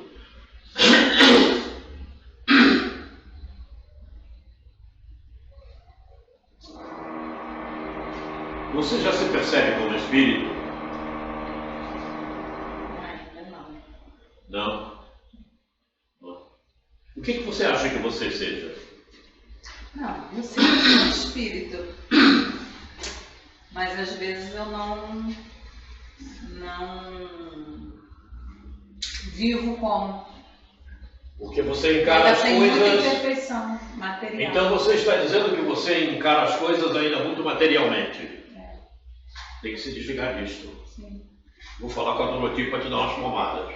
Você já se percebe como espírito? Não? O que você acha que você seja? Não, eu sei que sou espírito, mas às vezes eu não vivo como. Porque você encara as tem muita coisas. imperfeição material. Então você está dizendo que você encara as coisas ainda muito materialmente. Tem que se desligar disto. Sim. Vou falar com a Dorothy para te dar umas pomadas.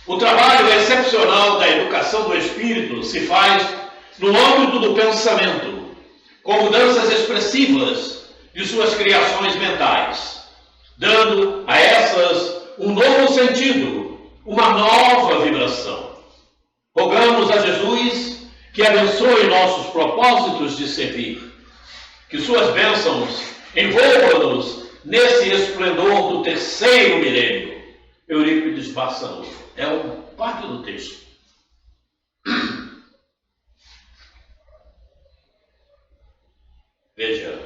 O trabalho excepcional da educação do espírito se faz no âmbito do pensamento, com mudanças expressivas de suas criações mentais, dando a essas um novo sentido, uma nova vibração. Rogamos a Jesus que abençoe nossos propósitos de servir, que suas bênçãos envolvam-nos nesse esplendor do terceiro milênio. Eurípides Barçanufo. É um parte do texto. Veja.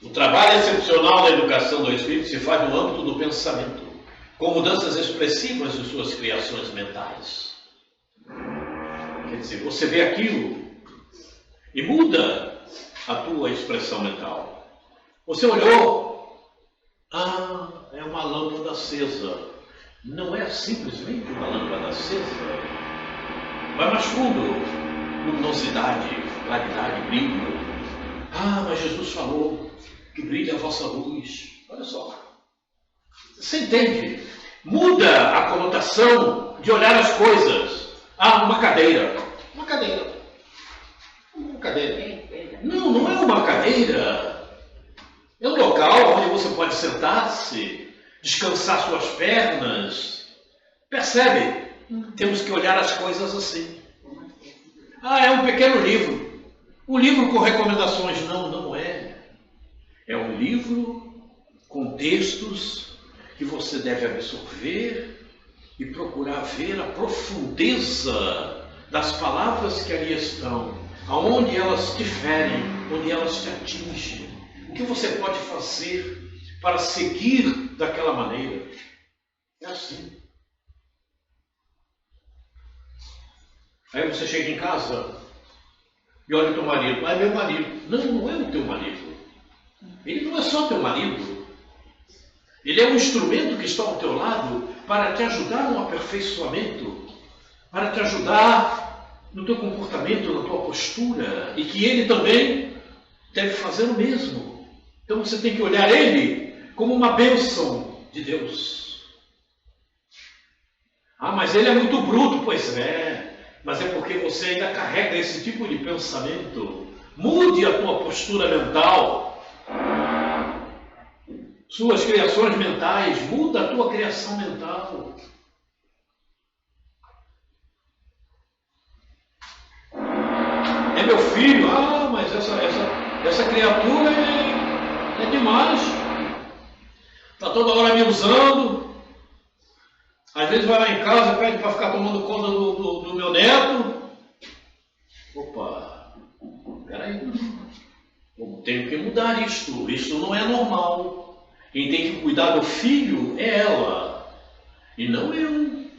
O trabalho excepcional da educação do espírito se faz no âmbito do pensamento, com mudanças expressivas de suas criações mentais. Quer dizer, você vê aquilo e muda a tua expressão mental. Você olhou, é uma lâmpada acesa. Não é simplesmente uma lâmpada acesa. Vai mais fundo, luminosidade, claridade, brilho. Mas Jesus falou que brilha a vossa luz. Olha só. Você entende? Muda a conotação de olhar as coisas. Uma cadeira. Uma cadeira. Uma cadeira. Não é uma cadeira. É um local onde você pode sentar-se, descansar suas pernas. Percebe? Temos que olhar as coisas assim. É um pequeno livro. Um livro com recomendações. Não é. É um livro com textos que você deve absorver e procurar ver a profundeza das palavras que ali estão, aonde elas te ferem, onde elas te atingem. O que você pode fazer para seguir daquela maneira? É assim. Aí você chega em casa e olha o teu marido. É meu marido. Não é o teu marido. Ele não é só teu marido. Ele é um instrumento que está ao teu lado para te ajudar no aperfeiçoamento, para te ajudar no teu comportamento, na tua postura, e que ele também deve fazer o mesmo. Então você tem que olhar ele como uma bênção de Deus. Ah, mas ele é muito bruto. Pois é, mas é porque você ainda carrega esse tipo de pensamento. Mude a tua postura mental. Suas criações mentais, muda a tua criação mental. É meu filho, mas essa criatura é demais. Está toda hora me usando. Às vezes vai lá em casa, pede para ficar tomando conta do meu neto. Opa, peraí. Eu tenho que mudar isto. Isto não é normal. Quem tem que cuidar do filho é ela, e não eu.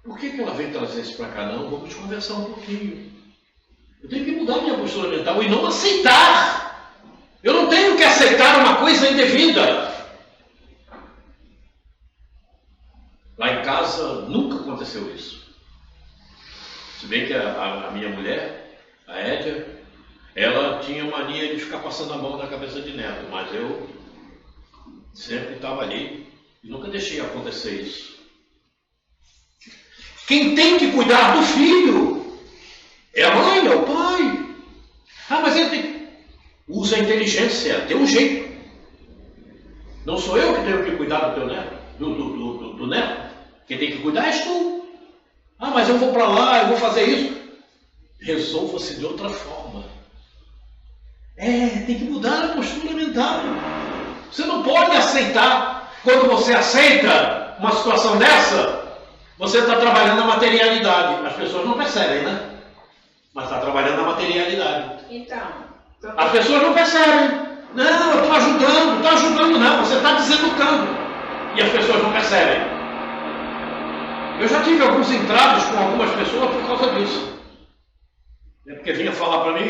Por que ela vem trazer isso para cá? Não, vamos conversar um pouquinho. Eu tenho que mudar minha postura mental e não aceitar. Eu não tenho que aceitar uma coisa indevida. Lá em casa nunca aconteceu isso. Se bem que a minha mulher, a Édia, ela tinha mania de ficar passando a mão na cabeça de neto, mas eu sempre estava ali e nunca deixei acontecer isso. Quem tem que cuidar do filho é a mãe, é o pai. Mas ele tem... Usa a inteligência, tem um jeito. Não sou eu que tenho que cuidar do teu neto, do neto. Quem tem que cuidar és tu. Mas eu vou para lá, eu vou fazer isso. Resolva-se de outra forma. Tem que mudar a postura mental. Você não pode aceitar. Quando você aceita uma situação dessa, você está trabalhando a materialidade. As pessoas não percebem, né? Mas está trabalhando a materialidade. Então. As pessoas não percebem. Não, eu estou ajudando. Não está ajudando não, você está deseducando. E as pessoas não percebem. Eu já tive alguns entraves com algumas pessoas por causa disso. Porque vinha falar para mim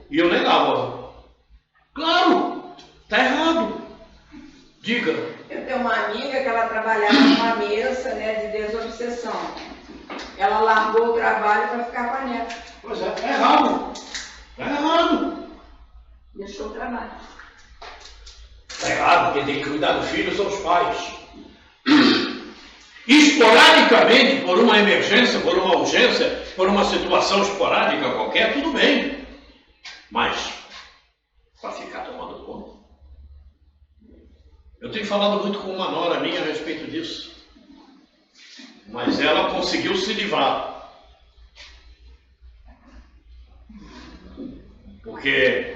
e eu negava. Claro, está errado. Diga. Eu tenho uma amiga que ela trabalhava numa mesa, de desobsessão. Ela largou o trabalho para ficar com a neta. Pois é, é errado. É errado. Deixou o trabalho. É errado, quem tem que cuidar do filho são os pais. Esporadicamente, por uma emergência, por uma urgência, por uma situação esporádica qualquer, tudo bem. Mas, para ficar tomando conta. Eu tenho falado muito com uma nora minha a respeito disso. Mas ela conseguiu se livrar. Porque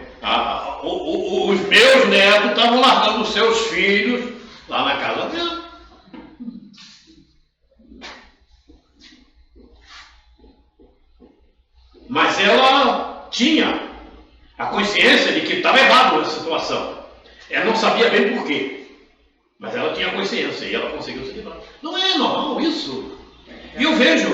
os meus netos estavam largando os seus filhos lá na casa dela. Mas ela tinha a consciência de que estava errado essa situação. Ela não sabia bem por quê. Mas ela tinha consciência e ela conseguiu se livrar. Não é normal isso. E eu vejo,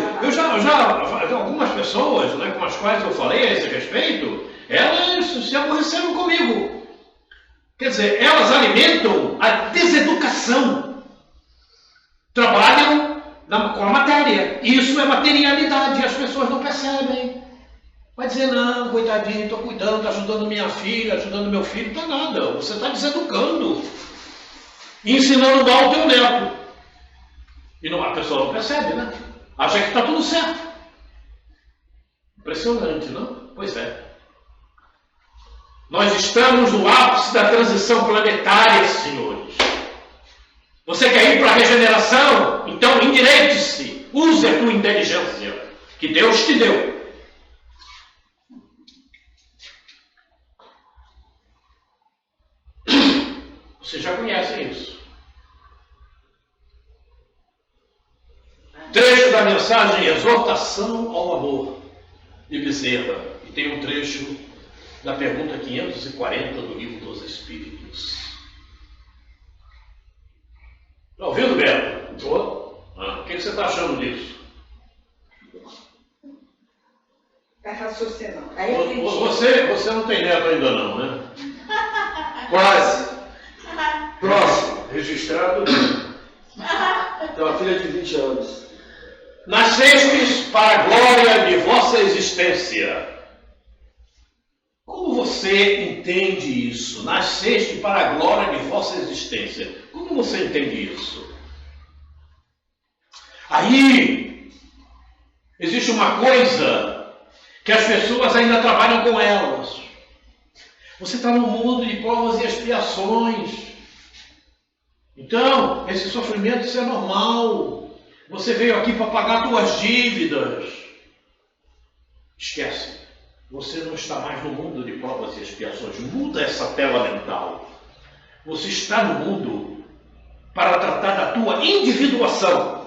algumas pessoas, com as quais eu falei a esse respeito, elas se aborreceram comigo. Quer dizer, elas alimentam a deseducação. Trabalham com a matéria. Isso é materialidade e as pessoas não percebem. Vai dizer, não, coitadinho, estou cuidando, estou ajudando minha filha, ajudando meu filho. Não está nada, você está deseducando. Ensinando mal ao teu neto. E a pessoa não percebe, né? Acha que está tudo certo. Impressionante, não? Pois é. Nós estamos no ápice da transição planetária, senhores. Você quer ir para a regeneração? Então endireite-se. Use a tua inteligência, que Deus te deu. Vocês já conhecem isso. Trecho da mensagem Exortação ao Amor, de Bezerra. E tem um trecho da pergunta 540 do Livro dos Espíritos. Está ouvindo, Beto? Estou. O que você está achando disso? Está raciocinando. Você não tem neto ainda não, né? Quase. Próximo. Registrado. Tem uma filha de 20 anos. Nascestes para a glória de vossa existência. Como você entende isso? Nasceste para a glória de vossa existência. Como você entende isso? Aí, existe uma coisa que as pessoas ainda trabalham com elas. Você está no mundo de provas e expiações. Então, esse sofrimento, isso é normal. Você veio aqui para pagar suas dívidas. Esquece. Você não está mais no mundo de provas e expiações. Muda essa tela mental. Você está no mundo para tratar da tua individuação.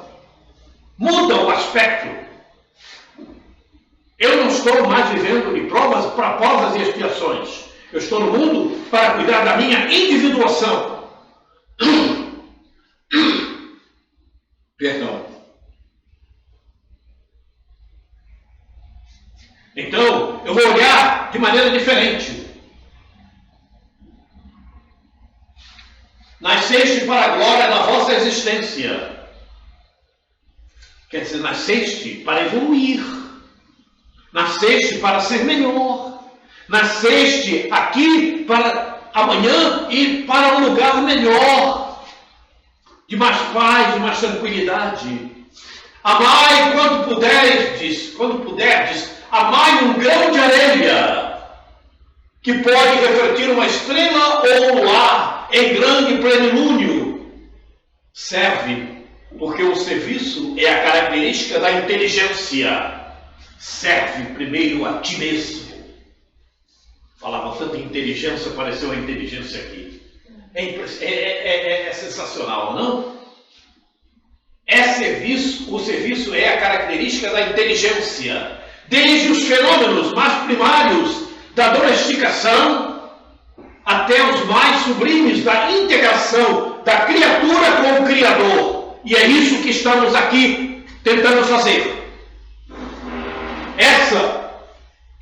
Muda o aspecto. Eu não estou mais vivendo de provas e expiações. Eu estou no mundo para cuidar da minha individuação. Perdão. Então, eu vou olhar de maneira diferente. Nasceste para a glória da vossa existência. Quer dizer, nasceste para evoluir. Nasceste para ser melhor. Nasceste aqui para amanhã ir para um lugar melhor. De mais paz, de mais tranquilidade. Amai quando puderdes, amai um grão de areia, que pode refletir uma estrela ou um luar em grande plenilúnio. Serve, porque o serviço é a característica da inteligência. Serve primeiro a ti mesmo. Falava tanto em inteligência, apareceu a inteligência aqui. É sensacional, não? O serviço é a característica da inteligência. Desde os fenômenos mais primários da domesticação até os mais sublimes da integração da criatura com o Criador. E é isso que estamos aqui tentando fazer. Essa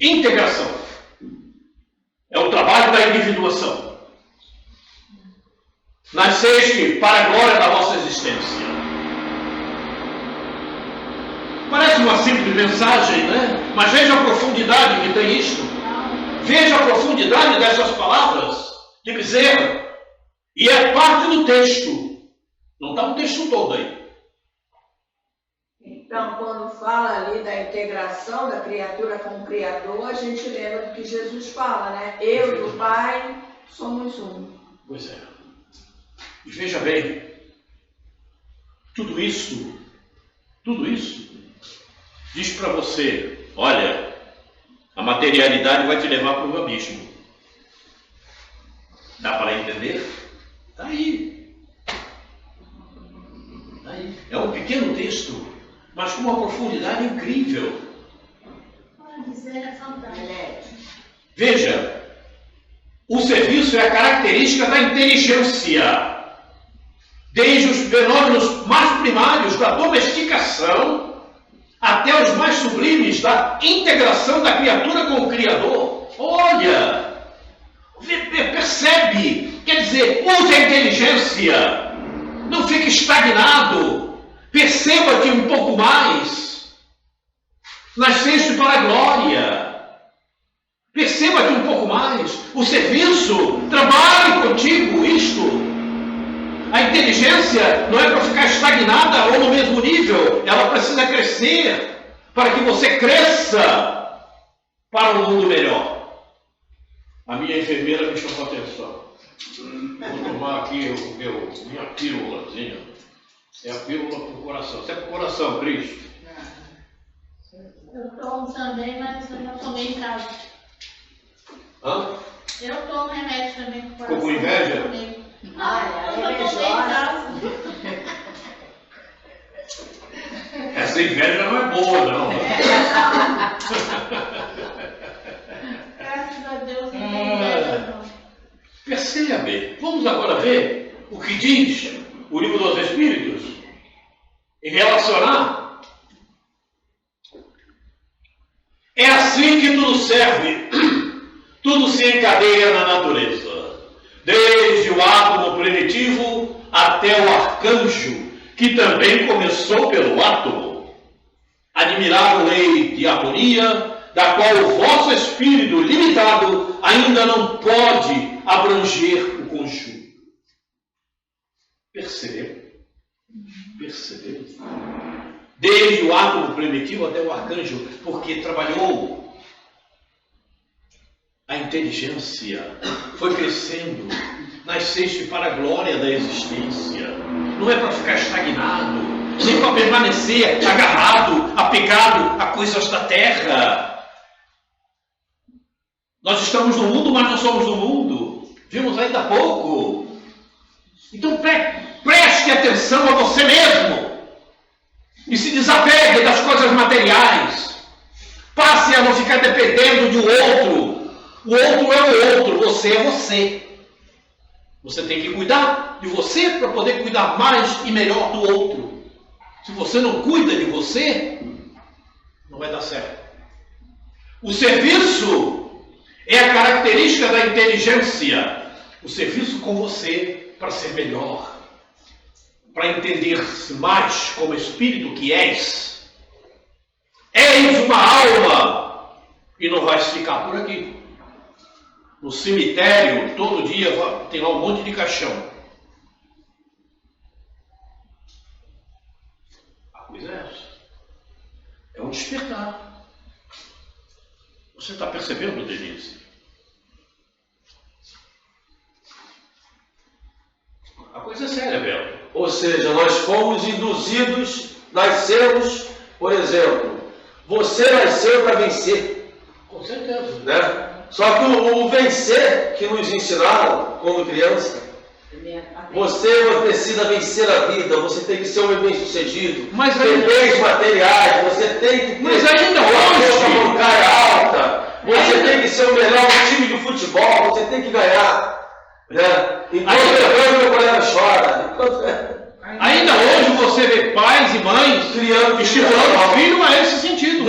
integração é o trabalho da individuação. Nasceste para a glória da vossa existência. Parece uma simples mensagem, né? Mas veja a profundidade que tem isto. Veja a profundidade dessas palavras de Bezerra. E é parte do texto. Não está o texto todo aí. Então, quando fala ali da integração da criatura com o Criador, a gente lembra do que Jesus fala, né? Eu e o Pai somos um. Pois é. E veja bem, tudo isso diz para você, olha, a materialidade vai te levar para o abismo. Dá para entender? Está aí. Tá aí. É um pequeno texto, mas com uma profundidade incrível. Veja, o serviço é a característica da inteligência. Desde os fenômenos mais primários da domesticação até os mais sublimes da integração da criatura com o Criador. Olha, percebe, quer dizer, use a inteligência, não fique estagnado, perceba-te um pouco mais, nasceste para a glória, perceba-te um pouco mais, o serviço, trabalhe contigo isto. A inteligência não é para ficar estagnada ou no mesmo nível, ela precisa crescer para que você cresça para um mundo melhor. A minha enfermeira me chamou a atenção. Vou tomar aqui minha pílulazinha. É a pílula para o coração. Você é para o coração, Cristo? Eu tomo também, mas eu não tomei em casa. Hã? Eu tomo remédio também para o coração. Ficou com inveja? Essa inveja não é boa, não. Graças a Deus não tem inveja, não. Percebe. Vamos agora ver o que diz o Livro dos Espíritos e relacionar. É assim que tudo serve. Tudo se encadeia na natureza. Desde o átomo primitivo até o arcanjo, que também começou pelo átomo. Admirável lei de harmonia, da qual o vosso espírito limitado ainda não pode abranger o conjunto. Percebeu? desde o átomo primitivo até o arcanjo, porque trabalhou a inteligência, foi crescendo, nasceste para a glória da existência. Não é para ficar estagnado, nem para permanecer agarrado, apegado a coisas da terra. Nós estamos no mundo, mas não somos do mundo. Vimos ainda há pouco. Então preste atenção a você mesmo e se desapegue das coisas materiais. Passe a não ficar dependendo de um outro. O outro é o outro, você é você. Você tem que cuidar de você para poder cuidar mais e melhor do outro. Se você não cuida de você, não vai dar certo. O serviço é a característica da inteligência. O serviço com você para ser melhor, para entender-se mais como espírito que és. És uma alma e não vais ficar por aqui. No cemitério, todo dia tem lá um monte de caixão. A coisa é essa. É um despertar. Você está percebendo, Denise? A coisa é séria, Belo. Ou seja, nós fomos induzidos, nascemos, por exemplo, você nasceu para vencer. Com certeza. Né? Só que o vencer que nos ensinaram quando criança, você precisa vencer a vida, você tem que ser um bem-sucedido, ter bens materiais, você tem que ter uma conta bancária alta, você tem que ser o melhor time de futebol, você tem que ganhar. Né? Enquanto meu colega chora. Ainda hoje você vê pais e mães criando, estimulando o filho a esse sentido,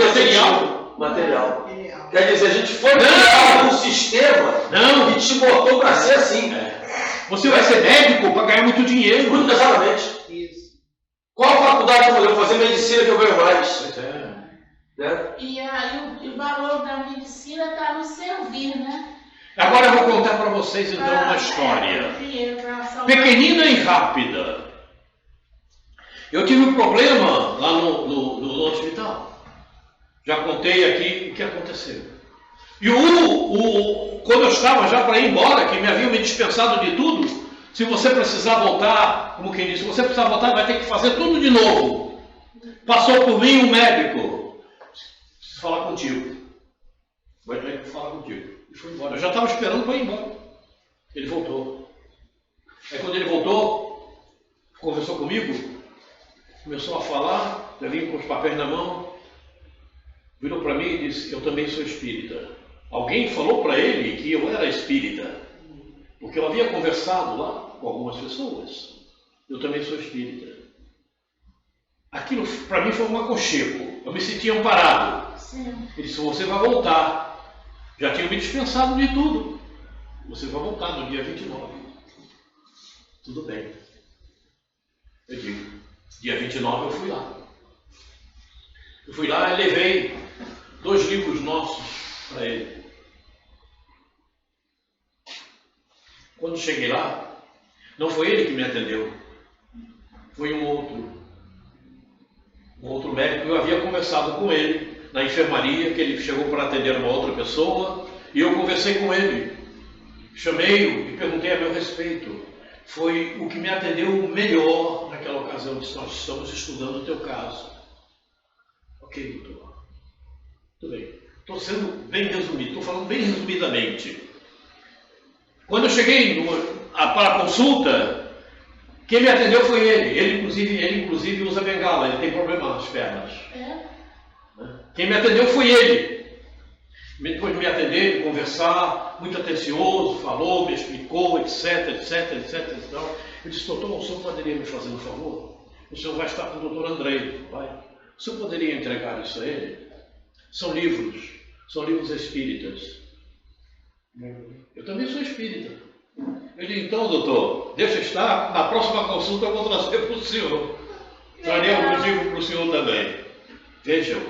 material. Quer dizer, a gente foi criado um sistema que te botou para ser assim. Você vai ser médico para ganhar muito dinheiro. Muito exatamente. Isso. Qual faculdade que eu vou fazer medicina que eu ganho mais? Né? E o valor da medicina está no servir, né? Agora eu vou contar para vocês então uma história pequenina e rápida. Eu tive um problema lá no hospital. Já contei aqui o que aconteceu. E quando eu estava já para ir embora, que me haviam me dispensado de tudo, se você precisar voltar, como quem disse, se você precisar voltar, vai ter que fazer tudo de novo. Passou por mim um médico. Preciso falar contigo. Vai ter que falar contigo. E foi embora. Eu já estava esperando para ir embora. Ele voltou. Aí quando ele voltou, conversou comigo, começou a falar, já vim com os papéis na mão, virou para mim e disse, eu também sou espírita. Alguém falou para ele que eu era espírita, porque eu havia conversado lá com algumas pessoas. Eu também sou espírita. Aquilo para mim foi um aconchego. Eu me sentia amparado. Sim. Ele disse, você vai voltar. Já tinha me dispensado de tudo. Você vai voltar no dia 29. Tudo bem. Eu digo, dia 29 eu fui lá. Eu fui lá e levei 2 livros nossos para ele. Quando cheguei lá, não foi ele que me atendeu. Foi um outro médico. Eu havia conversado com ele na enfermaria, que ele chegou para atender uma outra pessoa, e eu conversei com ele. Chamei-o e perguntei a meu respeito. Foi o que me atendeu melhor naquela ocasião. Disse, nós estamos estudando o teu caso. Ok, doutor. Tudo bem. Estou sendo bem resumido, estou falando bem resumidamente. Quando eu cheguei para a consulta, quem me atendeu foi ele. Ele inclusive usa bengala, ele tem problema nas pernas. Quem me atendeu foi ele. Depois de me atender, conversar, muito atencioso, falou, me explicou, etc. Então, eu disse, doutor, o senhor poderia me fazer um favor? O senhor vai estar com o doutor Andrei, vai? O senhor poderia entregar isso a ele? São livros espíritas. Eu também sou espírita. Eu digo, então, doutor, deixa estar, na próxima consulta eu vou trazer para o senhor. Trarei alguns livros para o senhor também. Vejam,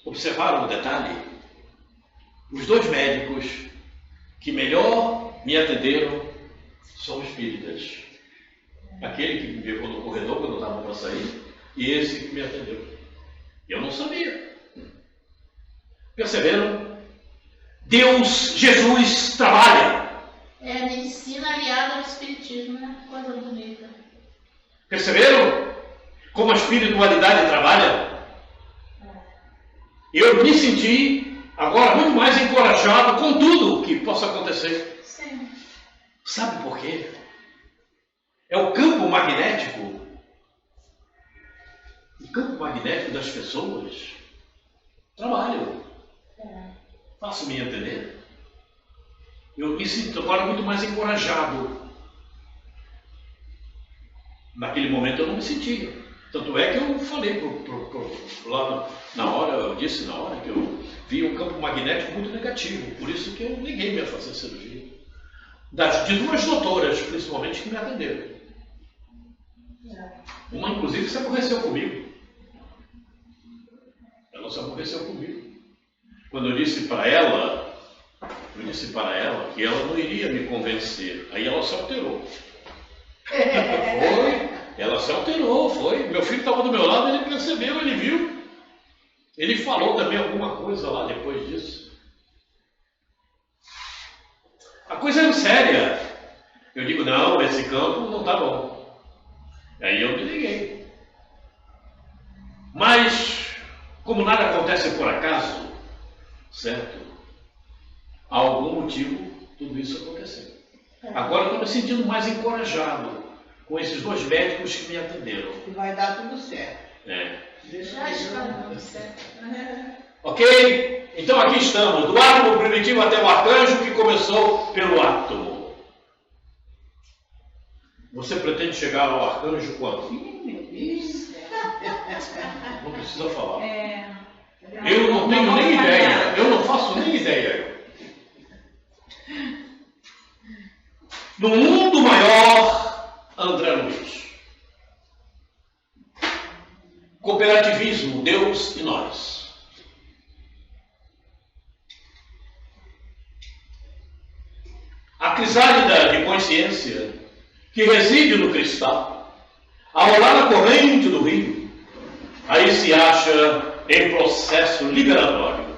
observaram o detalhe? Os 2 médicos que melhor me atenderam são espíritas. Aquele que me pegou no corredor quando eu estava para sair e esse que me atendeu. Eu não sabia. Perceberam? Deus, Jesus, trabalha. É a medicina aliada ao espiritismo, né? Coisa bonita. Perceberam? Como a espiritualidade trabalha? Eu me senti agora muito mais encorajado com tudo que possa acontecer. Sim. Sabe por quê? É o campo magnético. O campo magnético das pessoas trabalham. Faço-me entender? Eu me sinto agora muito mais encorajado. Naquele momento eu não me sentia. Tanto é que eu falei lá na hora, eu disse na hora que eu vi um campo magnético muito negativo. Por isso que eu neguei-me a fazer cirurgia. De duas doutoras, principalmente, que me atenderam. Uma, inclusive, se aborreceu comigo. Ela se aborreceu comigo. Quando eu disse para ela que ela não iria me convencer. Aí ela se alterou. Ela se alterou, foi. Meu filho estava do meu lado, ele percebeu, ele viu. Ele falou também alguma coisa lá depois disso. A coisa era séria. Eu digo, não, esse campo não está bom. Aí eu me liguei. Mas, como nada acontece por acaso, certo? Há algum motivo tudo isso aconteceu. Agora eu estou me sentindo mais encorajado com esses dois médicos que me atenderam. Vai dar tudo certo. Já está dando certo. Ok? Então aqui estamos, do átomo primitivo até o arcanjo, que começou pelo átomo. Você pretende chegar ao arcanjo quando? Não precisa falar. Eu não tenho nem ideia. Eu não faço nem ideia. No mundo maior, André Luiz. Cooperativismo, Deus e nós. A crisálida de consciência que reside no cristal, ao rolar a corrente do rio, aí se acha em processo liberatório.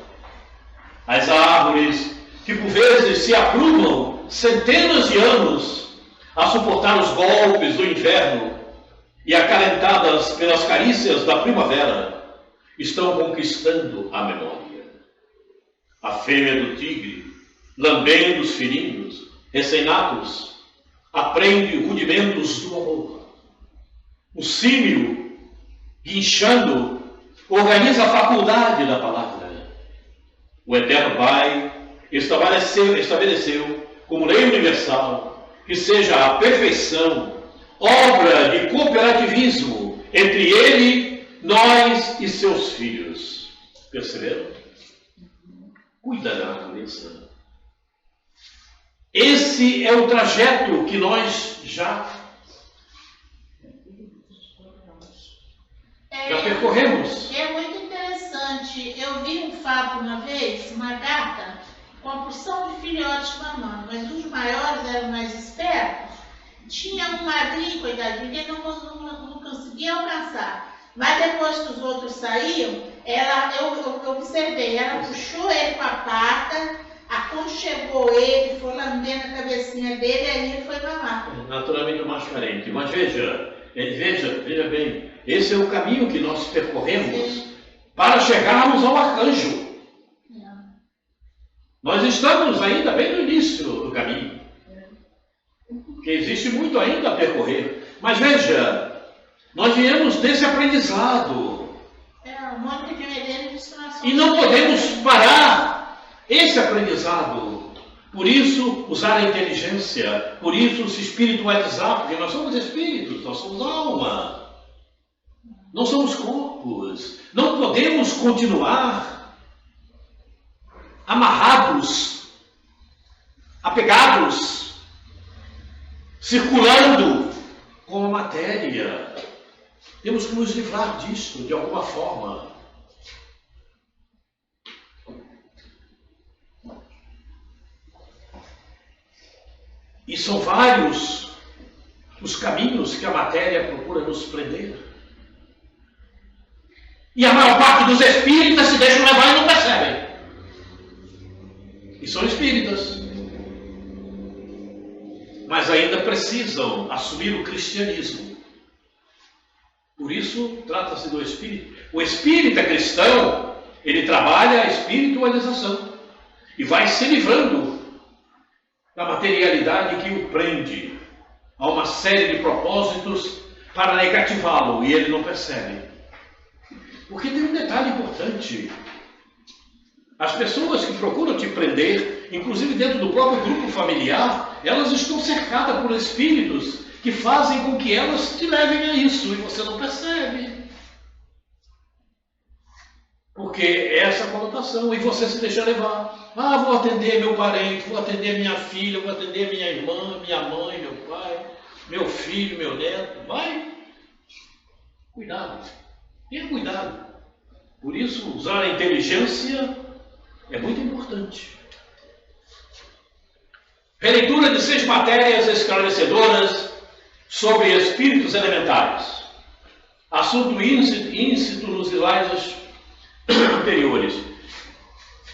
As árvores que por vezes se aprumam centenas de anos a suportar os golpes do inverno e acalentadas pelas carícias da primavera, estão conquistando a memória. A fêmea do tigre, lambendo os felinos, recém-natos, aprende rudimentos do amor. O símio, guinchando, organiza a faculdade da palavra. O Eterno Pai estabeleceu como lei universal que seja a perfeição, obra de cooperativismo entre ele, nós e seus filhos. Perceberam? Cuida da natureza. Esse é o trajeto que nós já percorremos. É muito interessante. Eu vi um fato uma vez, uma gata, com a porção de filhotes mamando, mas os maiores eram mais espertos. Tinha um magrinho, coitadinho, que não conseguia alcançar. Mas depois que os outros saíam, eu observei, ela puxou ele com a pata, aconchegou ele, foi lambendo a cabecinha dele e aí ele foi mamar. Naturalmente o mais carente. Mas veja bem, esse é o caminho que nós percorremos para chegarmos ao arcanjo. Nós estamos ainda bem no início do caminho. Porque existe muito ainda a percorrer. Mas veja, nós viemos desse aprendizado. E não podemos parar esse aprendizado. Por isso, usar a inteligência. Por isso, se espiritualizar. Porque nós somos espíritos, nós somos alma. Não somos corpos. Não podemos continuar amarrados, apegados, circulando com a matéria. Temos que nos livrar disso de alguma forma. E são vários os caminhos que a matéria procura nos prender. E a maior parte dos espíritas se deixam levar e não percebem. E são espíritas. Mas ainda precisam assumir o cristianismo. Por isso, trata-se do espírito. O espírita cristão, ele trabalha a espiritualização e vai se livrando da materialidade que o prende a uma série de propósitos para negativá-lo, e ele não percebe. Porque tem um detalhe importante. As pessoas que procuram te prender, inclusive dentro do próprio grupo familiar, elas estão cercadas por espíritos que fazem com que elas te levem a isso, e você não percebe. Porque é essa a conotação, e você se deixa levar. Ah, vou atender meu parente, vou atender minha filha, vou atender minha irmã, minha mãe, meu pai, meu filho, meu neto. Vai. Cuidado. Tenha cuidado. Por isso, usar a inteligência é muito importante. Releitura de 6 matérias esclarecedoras sobre espíritos elementares. Assunto íncito nos slides anteriores.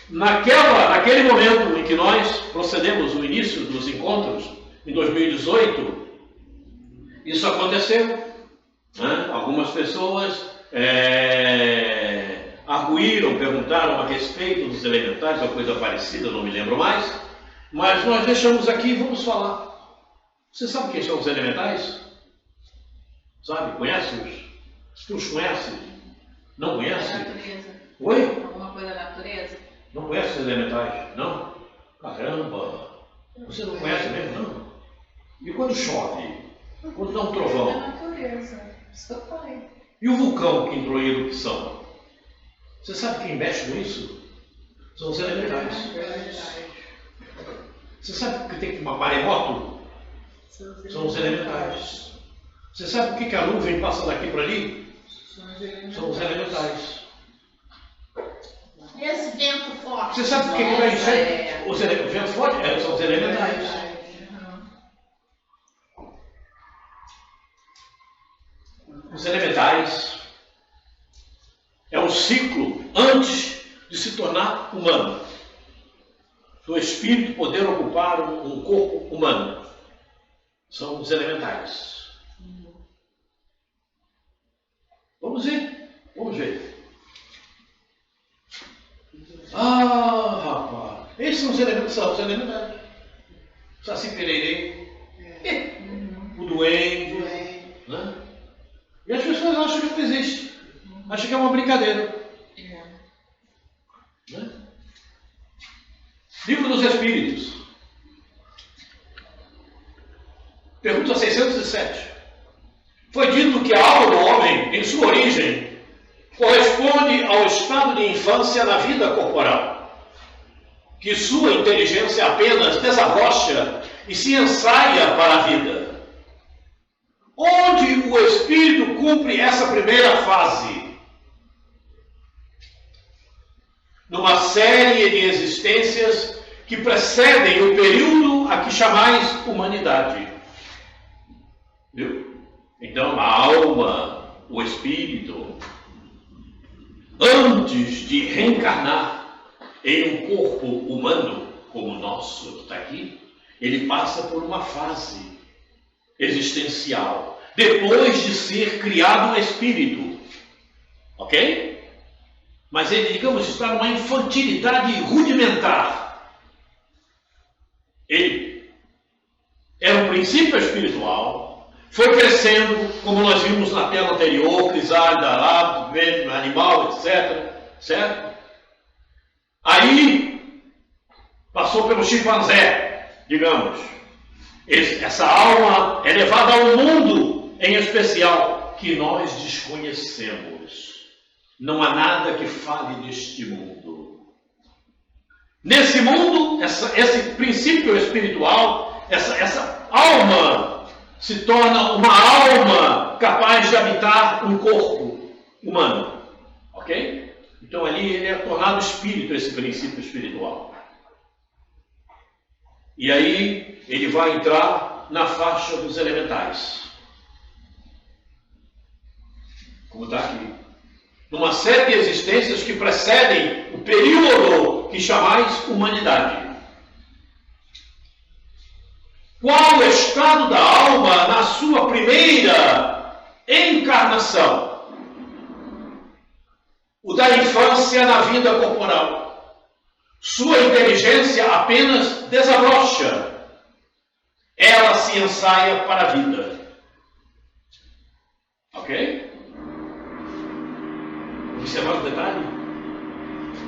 Naquele momento em que nós procedemos no início dos encontros, em 2018, isso aconteceu. Né? Algumas pessoas arguíram, perguntaram a respeito dos elementais, ou coisa parecida, não me lembro mais, mas nós deixamos aqui e vamos falar. Você sabe quem são os elementais? Sabe? Conhece-os? Tu os conhece? Não conhece? Da natureza. Oi? Alguma coisa da natureza? Não conhece os elementais? Não? Caramba! Você não conhece mesmo, não? E quando chove? Quando dá um Da trovão? natureza. Isso que eu falei. E o vulcão que entrou em erupção? Você sabe quem mexe com isso? São os elementais. Você sabe que tem uma maremoto? São os elementais. Você sabe por que a nuvem passa daqui para ali? São os elementais. E esse vento forte? Você sabe por que vai encher? Os ventos fortes são os elementais. Os elementais é um ciclo antes de se tornar humano, do espírito poder ocupar um corpo humano. São os elementais. Vamos ver? Vamos ver. Ah, rapaz, esses são os elementais. Saci Pererê, o duende, né? E as pessoas acham que não existe. Acham que é uma brincadeira. Né? Livro dos Espíritos. Pergunta 607. Foi dito que a alma do homem, em sua origem, corresponde ao estado de infância na vida corporal, que sua inteligência apenas desabrocha e se ensaia para a vida. Onde o espírito cumpre essa primeira fase? Numa série de existências que precedem o período a que chamais humanidade. Viu? Então, a alma, o espírito, antes de reencarnar em um corpo humano, como o nosso que está aqui, ele passa por uma fase existencial, depois de ser criado um espírito. Ok? Mas ele, digamos, está numa infantilidade rudimentar. Ele era um princípio espiritual, foi crescendo, como nós vimos na tela anterior, crisálida, lá, animal, etc. Certo? Aí, passou pelo chimpanzé, digamos. Essa alma é levada ao mundo, em especial, que nós desconhecemos. Não há nada que fale deste mundo. Nesse mundo, esse princípio espiritual, essa alma se torna uma alma capaz de habitar um corpo humano. Ok? Então ali ele é tornado espírito, esse princípio espiritual. E aí ele vai entrar na faixa dos elementais. Como está aqui. numa série de existências que precedem o período que chamais humanidade. Qual o estado da alma na sua primeira encarnação? O da infância na vida corporal. Sua inteligência apenas desabrocha. Ela se ensaia para a vida. Ok? Observar o detalhe?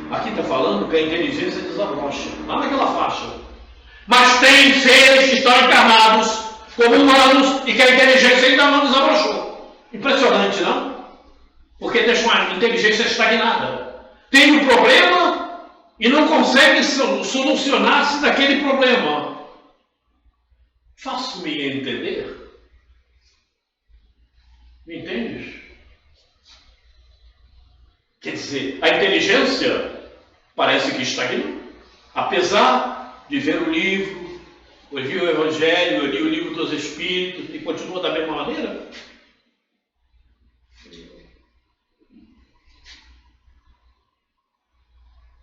Aqui está falando que a inteligência desabrocha. Lá naquela faixa. Mas tem seres que estão encarnados como humanos e que a inteligência ainda não desabrochou. Impressionante, não? Porque deixa uma inteligência estagnada. Tem um problema e não consegue solucionar-se daquele problema. Faço-me entender? Me entendes? Quer dizer, a inteligência parece que estagnou. Apesar de ver o livro, ouvir o Evangelho, eu li o livro dos Espíritos e continua da mesma maneira?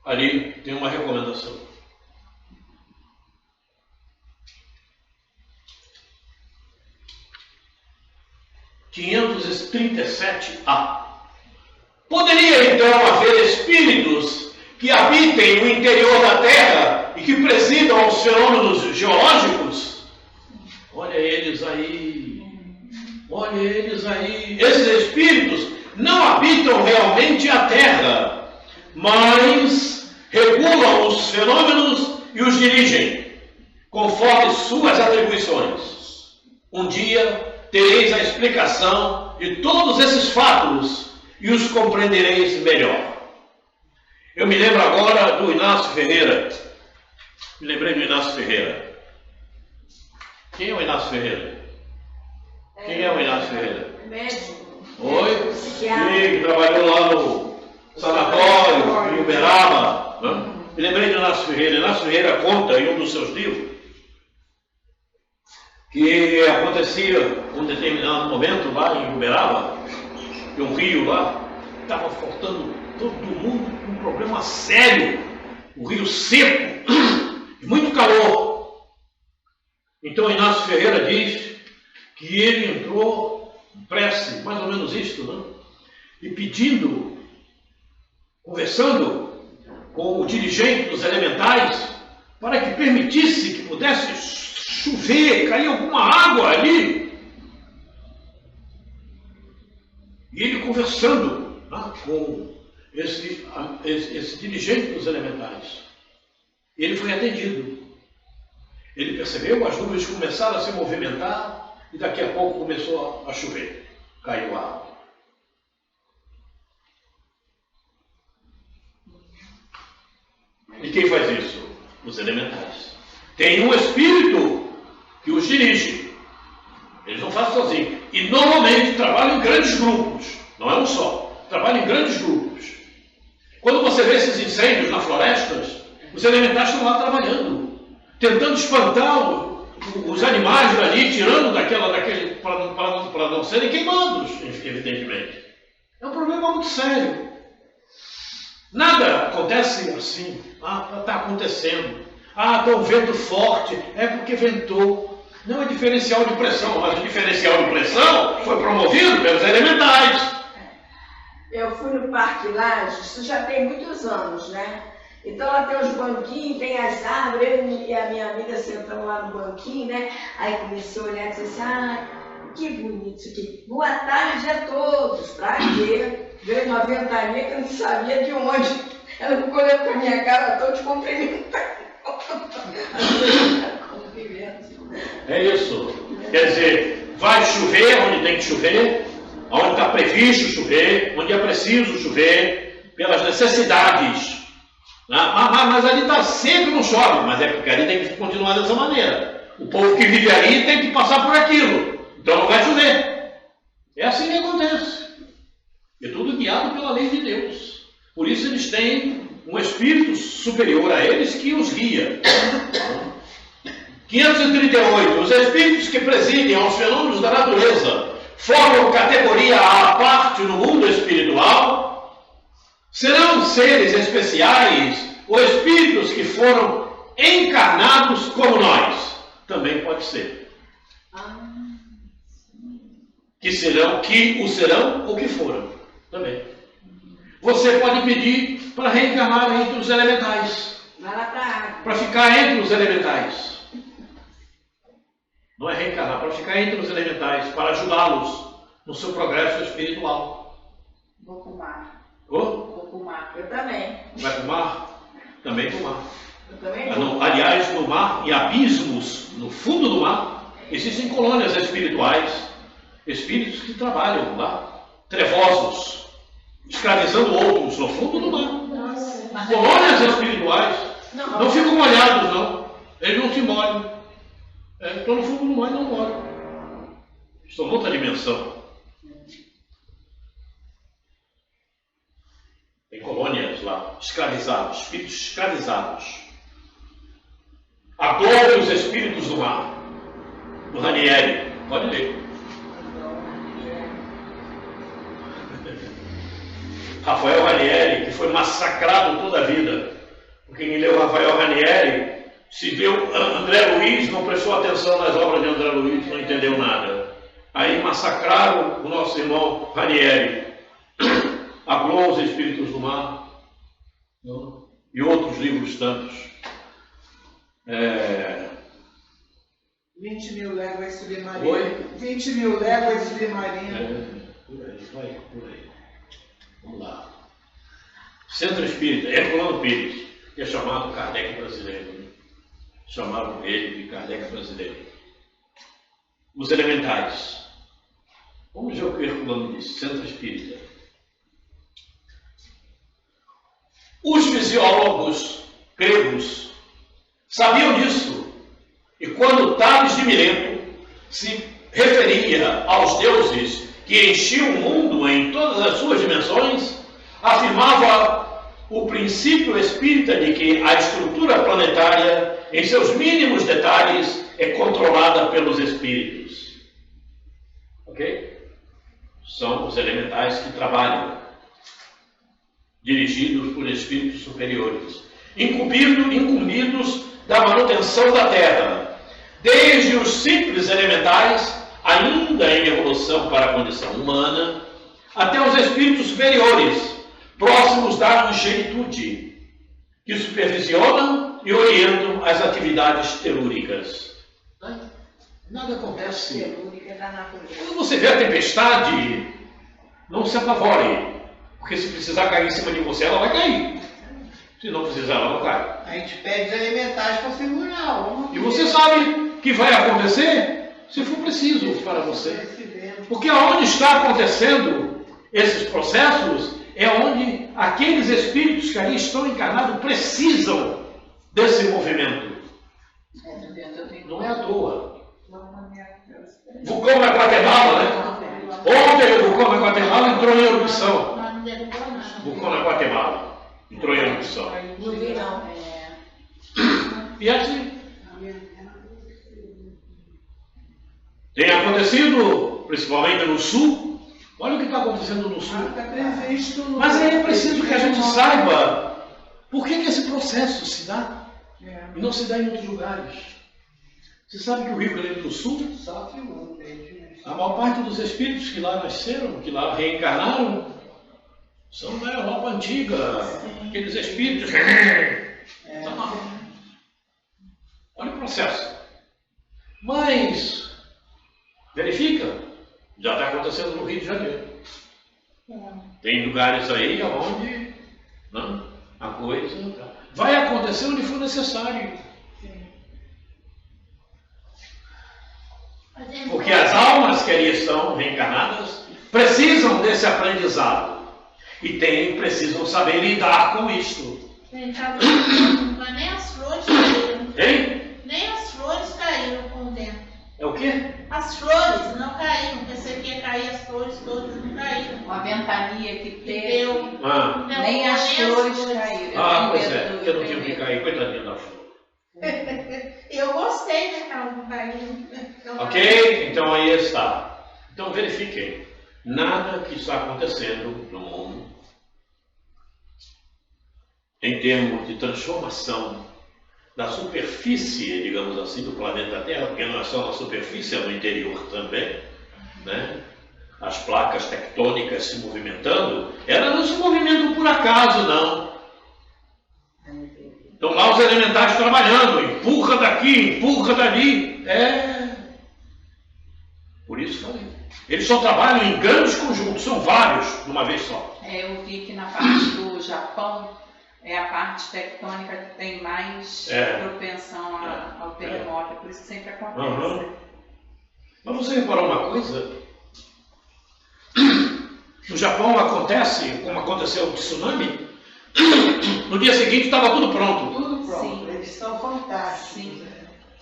Ali tem uma recomendação. (537A). Poderia então haver espíritos que habitem o interior da Terra e que presidam os fenômenos geológicos? Olha eles aí. Olha eles aí. Esses espíritos não habitam realmente a Terra, mas regulam os fenômenos e os dirigem, conforme suas atribuições. Um dia tereis a explicação de todos esses fatos e os compreendereis melhor. Eu me lembro agora do Inácio Ferreira. Me lembrei do Inácio Ferreira. Quem é o Inácio Ferreira? Quem é o Inácio Ferreira? Médico. Oi? Psiquiatra. Que trabalhou lá no sanatório, em Uberaba. Me lembrei do Inácio Ferreira. Inácio Ferreira conta em um dos seus livros que acontecia um determinado momento lá em Uberaba, de um rio lá, estava faltando todo mundo com um problema sério, o rio seco, e muito calor. Então Inácio Ferreira diz que ele entrou em prece, mais ou menos isto, né? E pedindo, conversando com o dirigente dos elementais, para que permitisse que pudesse chover, cair alguma água ali. E ele conversando com esse dirigente dos elementais. Ele foi atendido. Ele percebeu, as nuvens começaram a se movimentar e daqui a pouco começou a chover. Caiu a água. E quem faz isso? Os elementais. Tem um espírito que os dirige. Eles não fazem sozinhos. E normalmente trabalham em grandes grupos. Não é um só. Trabalham em grandes grupos. Quando você vê esses incêndios nas florestas, os elementais estão lá trabalhando, tentando espantar os animais dali, tirando daquele para não serem queimados, evidentemente. É um problema muito sério. Nada acontece assim. Está acontecendo. Está um vento forte. É porque ventou. Não é diferencial de pressão, mas o diferencial de pressão foi promovido pelos elementais. Eu fui no Parque Laje, isso já tem muitos anos, né? Então lá tem os banquinhos, tem as árvores, eu e a minha amiga sentamos lá no banquinho, né? Aí comecei a olhar e disse assim, que bonito isso aqui. Boa tarde a todos. Pra quê? Veio uma ventania que eu não sabia de onde. Ela ficou olhando pra minha cara, estou te cumprimentando. É isso. Quer dizer, vai chover onde tem que chover, onde está previsto chover, onde é preciso chover, pelas necessidades. Mas ali está seco e não chove, mas é porque ali tem que continuar dessa maneira. O povo que vive ali tem que passar por aquilo, então não vai chover. É assim que acontece. É tudo guiado pela lei de Deus. Por isso eles têm um espírito superior a eles que os guia. 538. Os espíritos que presidem aos fenômenos da natureza formam categoria à parte no mundo espiritual Serão seres especiais ou espíritos que foram encarnados como nós? Também pode ser. Que o serão ou que foram. Também. Você pode pedir para reencarnar entre os elementais. Vai lá para a água. Para ficar entre os elementais. Não é reencarnar, para ficar entre os elementais, para ajudá-los no seu progresso espiritual. Vou pro mar. Vou pro mar. Eu também. Vai para o mar? Também para o mar. Eu também vou. Aliás, no mar, em abismos, no fundo do mar, existem colônias espirituais, espíritos que trabalham lá, trevosos, escravizando outros no fundo do mar. Colônias espirituais. Não ficam molhados, não. Eles não se molham. Estão no fundo do mar e não moram. Estão em outra dimensão. Tem colônias lá, escravizados, espíritos escravizados. Adore os espíritos do mar. Do Ranieri. Pode ler. Rafael Ranieri, que foi massacrado toda a vida. Porque quem leu Rafael Ranieri, se viu André Luiz, não prestou atenção nas obras de André Luiz, não entendeu nada. Aí massacraram o nosso irmão Ranieri. Hablou os espíritos do mar. Não? E outros livros tantos. 20 mil léguas submarinas. Oi? 20 mil léguas submarinas. Por aí, vai, por aí. Vamos lá. Centro Espírita, Herculano Pires, que é chamado Kardec brasileiro. Né? Chamavam ele de Kardec brasileiro. Os elementais. Vamos ver o que Herculano disse, Centro Espírita. Os fisiólogos gregos sabiam disso. E quando Tales de Mileto se referia aos deuses que enchiam o mundo em todas as suas dimensões, afirmava o princípio espírita de que a estrutura planetária, em seus mínimos detalhes, é controlada pelos espíritos. Ok? São os elementais que trabalham, dirigidos por espíritos superiores, incumbidos da manutenção da Terra, desde os simples elementais, ainda em evolução para a condição humana, até os espíritos superiores, próximos da angelitude, que supervisionam e orientam as atividades telúricas. Nada acontece. Telúrica da natureza. Quando você vê a tempestade, não se apavore, porque se precisar cair em cima de você, ela vai cair. Se não precisar, ela não cai. A gente pede os elementares para segurar. E você sabe que vai acontecer se for preciso para você. Porque aonde está acontecendo esses processos é onde aqueles espíritos que ali estão encarnados precisam desse movimento. Não é à toa. Vulcão na Guatemala, né? Ontem o vulcão na Guatemala entrou em erupção. Vulcão na Guatemala entrou em erupção. Não vi, não. E assim tem acontecido, principalmente no sul. Olha o que está acontecendo no sul. Mas aí é preciso que a gente saiba por que esse processo se dá e não se dá em outros lugares. Você sabe que o Rio Grande do Sul, a maior parte dos espíritos que lá nasceram, que lá reencarnaram, são da Europa antiga. Aqueles espíritos. Olha o processo. Mas, verifica, já está acontecendo no Rio de Janeiro. Tem lugares aí onde a coisa vai acontecer onde for necessário. Porque as almas que ali estão reencarnadas precisam desse aprendizado. E precisam saber lidar com isto. Nem as flores caíram. Hein? Nem as flores caíram com o vento. É o quê? As flores não caíram. Pensei que ia cair as flores todas, não caíram. Uma ventania que teve. Deu. Ah, Não, Nem as flores caíram. pois é, porque não tinha que cair. Coitadinha da flor. Eu gostei, né, que elas não caíram. Ok? Então aí está. Então verifiquem. Nada que está acontecendo no mundo em termos de transformação da superfície, digamos assim, do planeta Terra, porque não é só na superfície, é no interior também, né? As placas tectônicas se movimentando, elas não se movimentam por acaso, não. Estão lá os elementais trabalhando, empurra daqui, empurra dali. Por isso falei. Eles só trabalham em grandes conjuntos, são vários, de uma vez só. Eu vi que na parte do Japão é a parte tectônica que tem mais propensão ao terremoto, por isso que sempre acontece. Mas você reparou uma coisa? No Japão acontece, como aconteceu o tsunami, no dia seguinte estava tudo pronto. Tudo pronto. Sim. Eles são fantásticos. Sim.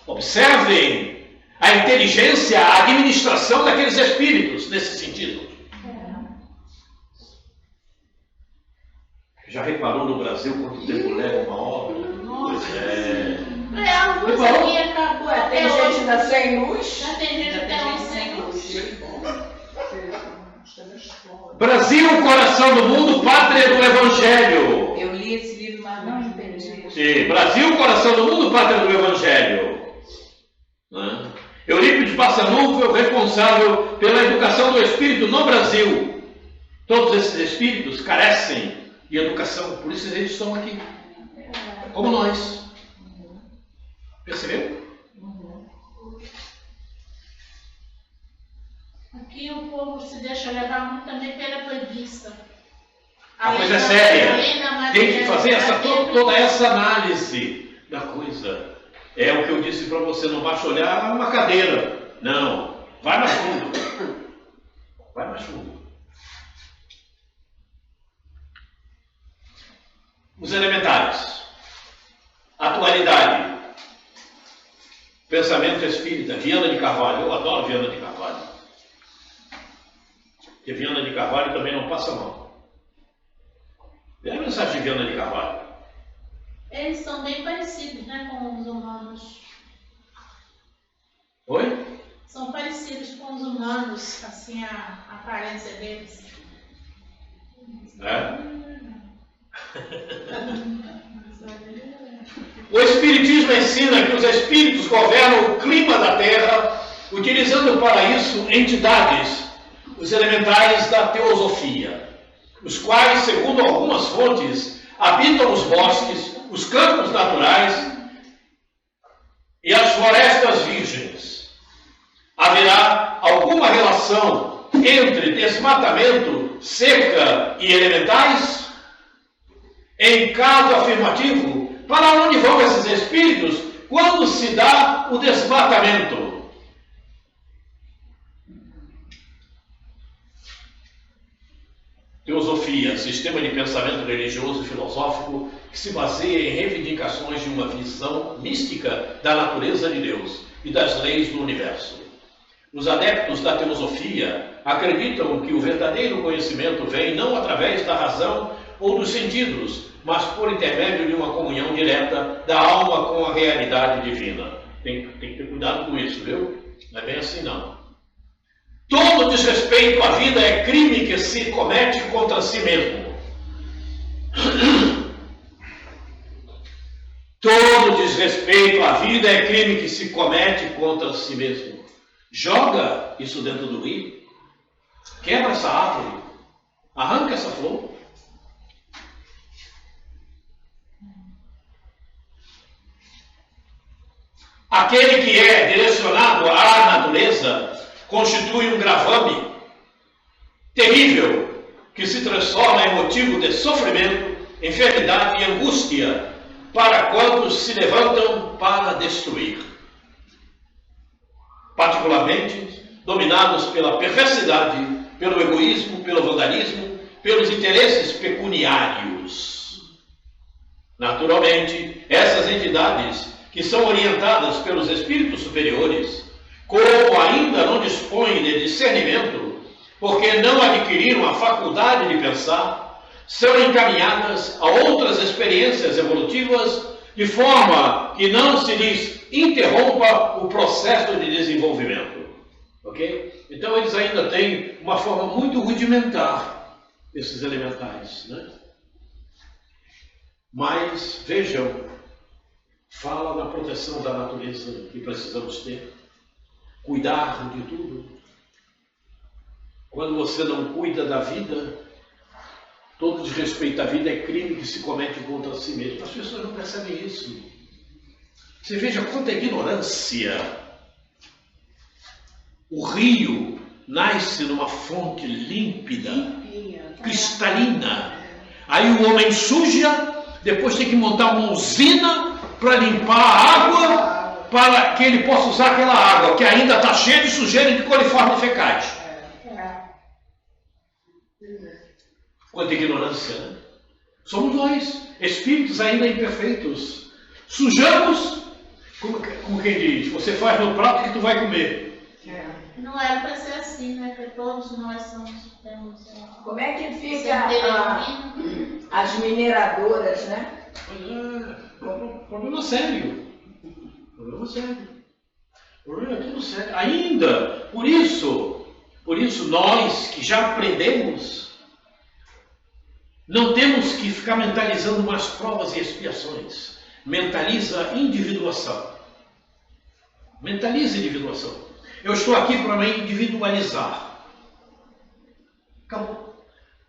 Observem a inteligência, a administração daqueles espíritos nesse sentido. Já reparou no Brasil quanto tempo leva uma obra? Nossa, Pois a luz aqui acabou. Ué, tem gente ainda sem luz? Já tem gente até hoje sem luz. Brasil, coração do mundo, pátria do Evangelho. Eu li esse livro, mas não entendi. Sim, Brasil, coração do mundo, pátria do Evangelho. Eurípides Barçanufo, responsável pela educação do espírito no Brasil. Todos esses espíritos carecem de educação, por isso eles estão aqui. Como nós. Percebeu? Aqui o povo se deixa levar muito também pela preguiça. A coisa é séria. Tem que fazer toda essa análise da coisa. É o que eu disse para você, não basta olhar uma cadeira. Não, vai mais fundo. Vai mais fundo. Os elementares. Atualidade. Pensamento espírita. Viana de Carvalho. Eu adoro Viana de Carvalho. Porque Viana de Carvalho também não passa mal. Vê a mensagem de Viana de Carvalho. Eles são bem parecidos, né, com os humanos. Oi? São parecidos com os humanos, assim, a aparência deles. O Espiritismo ensina que os espíritos governam o clima da Terra, utilizando para isso entidades, os elementares da teosofia, os quais, segundo algumas fontes, habitam os bosques, os campos naturais e as florestas virgens. Haverá alguma relação entre desmatamento, seca e elementais? Em caso afirmativo, para onde vão esses espíritos quando se dá o desmatamento? Teosofia, sistema de pensamento religioso e filosófico que se baseia em reivindicações de uma visão mística da natureza de Deus e das leis do universo. Os adeptos da teosofia acreditam que o verdadeiro conhecimento vem não através da razão ou dos sentidos, mas por intermédio de uma comunhão direta da alma com a realidade divina. Tem que ter cuidado com isso, viu? Não é bem assim não. Todo desrespeito à vida é crime que se comete contra si mesmo. Todo desrespeito à vida é crime que se comete contra si mesmo. Joga isso dentro do rio, quebra essa árvore, arranca essa flor. Aquele que é direcionado à natureza constitui um gravame terrível que se transforma em motivo de sofrimento, enfermidade e angústia para quantos se levantam para destruir. Particularmente dominados pela perversidade, pelo egoísmo, pelo vandalismo, pelos interesses pecuniários. Naturalmente, essas entidades que são orientadas pelos espíritos superiores, como ainda não dispõem de discernimento, porque não adquiriram a faculdade de pensar, são encaminhadas a outras experiências evolutivas, de forma que não se lhes interrompa o processo de desenvolvimento. Ok? Então eles ainda têm uma forma muito rudimentar, esses elementares, né? Mas, vejam, fala na proteção da natureza que precisamos ter, cuidar de tudo. Quando você não cuida da vida, todo desrespeito à vida é crime que se comete contra si mesmo. As pessoas não percebem isso. Você veja quanta ignorância. O rio nasce numa fonte límpida, cristalina. Aí o homem suja, depois tem que montar uma usina para limpar a água, para que ele possa usar aquela água, que ainda está cheia de sujeira e de coliformes fecais. Quanta ignorância, né? Somos nós, espíritos ainda imperfeitos. Sujamos, como quem diz, você faz no prato que tu vai comer. Não era para ser assim, né? Porque todos nós temos... Como é que fica as mineradoras, né? Problema sério. Problema sério. Problema tudo sério. Ainda, por isso nós que já aprendemos, não temos que ficar mentalizando mais provas e expiações. Mentaliza individuação. Mentaliza individuação. Eu estou aqui para me individualizar. Acabou.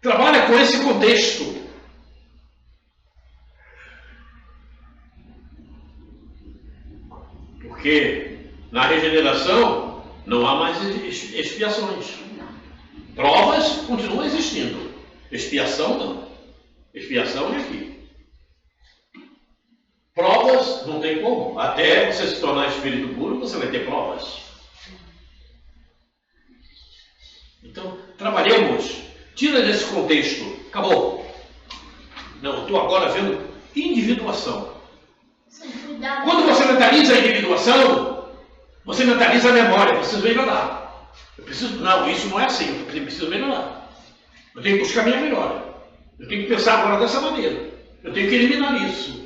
Trabalha com esse contexto. Porque na regeneração não há mais expiações. Provas continuam existindo. Expiação não. Expiação é aqui. Provas não tem como. Até você se tornar espírito puro, você vai ter provas. Então, trabalhemos. Tira desse contexto. Acabou. Não, estou agora vendo individuação. Quando você mentaliza a individuação, você mentaliza a memória. Eu preciso melhorar. Não, isso não é assim. Eu preciso melhorar. Eu tenho que buscar minha melhora. Eu tenho que pensar agora dessa maneira. Eu tenho que eliminar isso.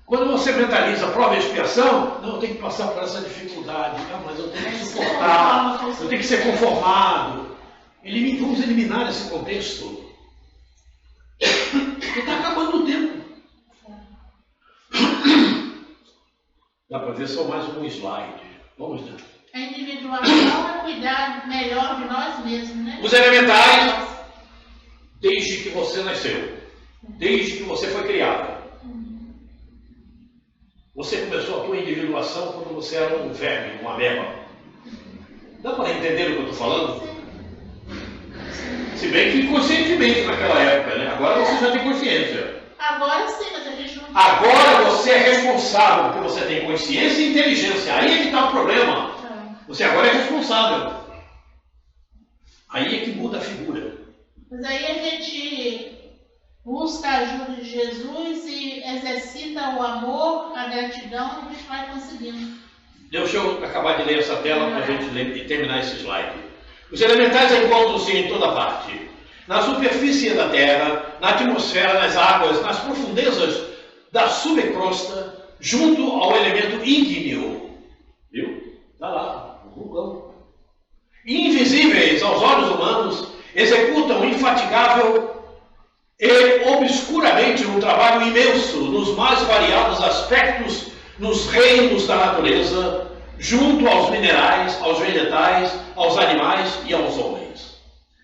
Quando você mentaliza a prova e expiação, não, eu tenho que passar por essa dificuldade. Não, mas eu tenho que suportar. Eu tenho que ser conformado. Vamos eliminar esse contexto. Porque está acabando o tempo. Dá para ver só mais um slide. Vamos ver. A individuação é cuidar melhor de nós mesmos, né? Os elementais, desde que você nasceu, desde que você foi criado. Você começou a tua individuação quando você era um verme, uma ameba. Dá para entender o que eu estou falando? Se bem que inconscientemente naquela época, né? Agora você já tem consciência. Agora sim, mas a gente não... Agora você é responsável, porque você tem consciência e inteligência. Aí é que está o problema. Você agora é responsável. Aí é que muda a figura. Mas aí a gente busca a ajuda de Jesus e exercita o amor, a gratidão, e a gente vai conseguindo. Deixa eu acabar de ler essa tela para a gente ler e terminar esse slide. Os elementais encontram-se em toda parte. Na superfície da terra, na atmosfera, nas águas, nas profundezas da subcrosta, junto ao elemento ígneo. Viu? Está lá, o vulcão. Invisíveis aos olhos humanos, executam infatigável e obscuramente um trabalho imenso nos mais variados aspectos nos reinos da natureza, junto aos minerais, aos vegetais, aos animais e aos homens.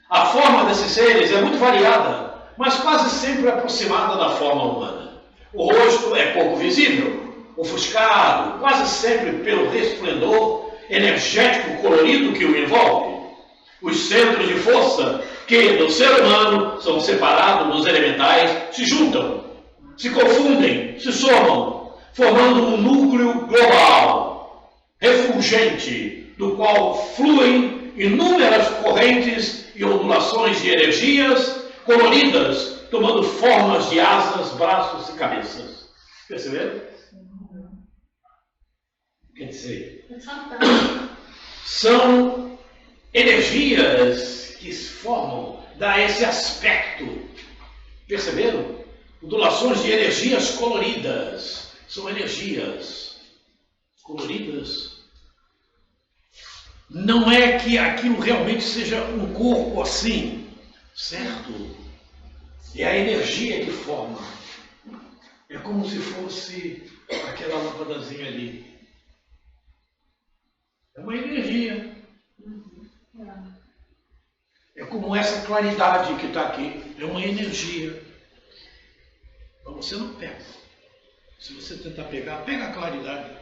A forma desses seres é muito variada, mas quase sempre aproximada da forma humana. O rosto é pouco visível, ofuscado, quase sempre pelo resplendor energético colorido que o envolve. Os centros de força que no ser humano são separados dos elementais se juntam, se confundem, se somam, formando um núcleo global, refulgente, do qual fluem inúmeras correntes e ondulações de energias coloridas, tomando formas de asas, braços e cabeças. Perceberam? Quer dizer, são energias que se formam, dá esse aspecto. Perceberam? Ondulações de energias coloridas. São energias coloridas. Não é que aquilo realmente seja um corpo assim, certo? É a energia que forma. É como se fosse aquela lâmpadazinha ali. É uma energia. É como essa claridade que está aqui. É uma energia. Mas você não pega. Se você tentar pegar, pega a claridade.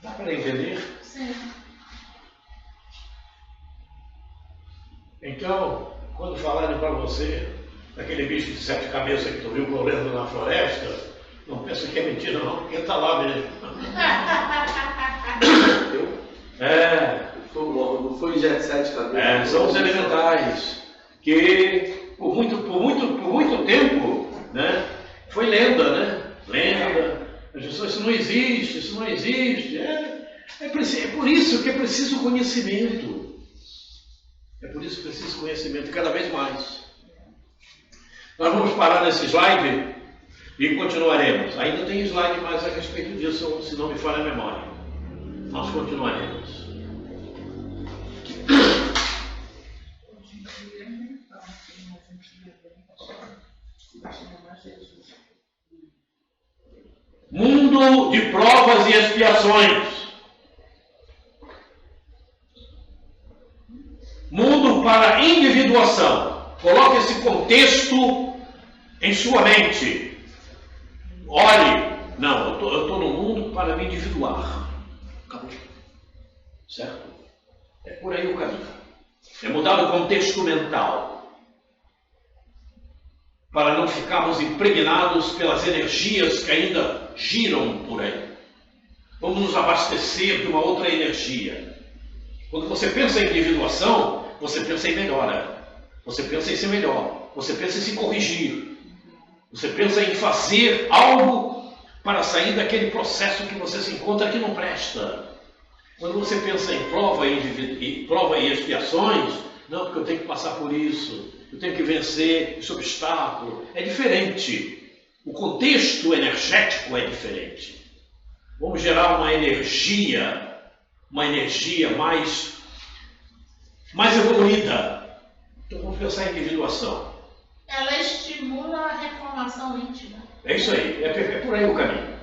Dá para entender? Sim. Então, quando falarem para você daquele bicho de 7 cabeças que tu viu correndo na floresta, não pensa que é mentira não, porque está lá mesmo. Não foi Jet 7 cabeças. São os elementais que por muito tempo, né, foi lenda, né? Lenda. As pessoas, isso não existe, isso não existe. É por isso que é preciso conhecimento. É por isso que é preciso conhecimento cada vez mais. Nós vamos parar nesse slide e continuaremos. Ainda tem slide mais a respeito disso, se não me falha a memória. Nós continuaremos. Mundo de provas e expiações. Mundo para individuação. Coloque esse contexto em sua mente. Olhe, não, eu estou no mundo para me individuar. Acabou. Certo? É por aí o caminho. É mudar o contexto mental. Para não ficarmos impregnados pelas energias que ainda giram por aí. Vamos nos abastecer de uma outra energia. Quando você pensa em individuação, você pensa em melhora. Você pensa em ser melhor. Você pensa em se corrigir. Você pensa em fazer algo para sair daquele processo que você se encontra que não presta. Quando você pensa em prova e expiações, não, porque eu tenho que passar por isso, eu tenho que vencer esse obstáculo. É diferente. O contexto energético é diferente. Vamos gerar uma energia mais evoluída. Então vamos pensar em individuação. Ela estimula a reformação íntima. É isso aí, é por aí o caminho.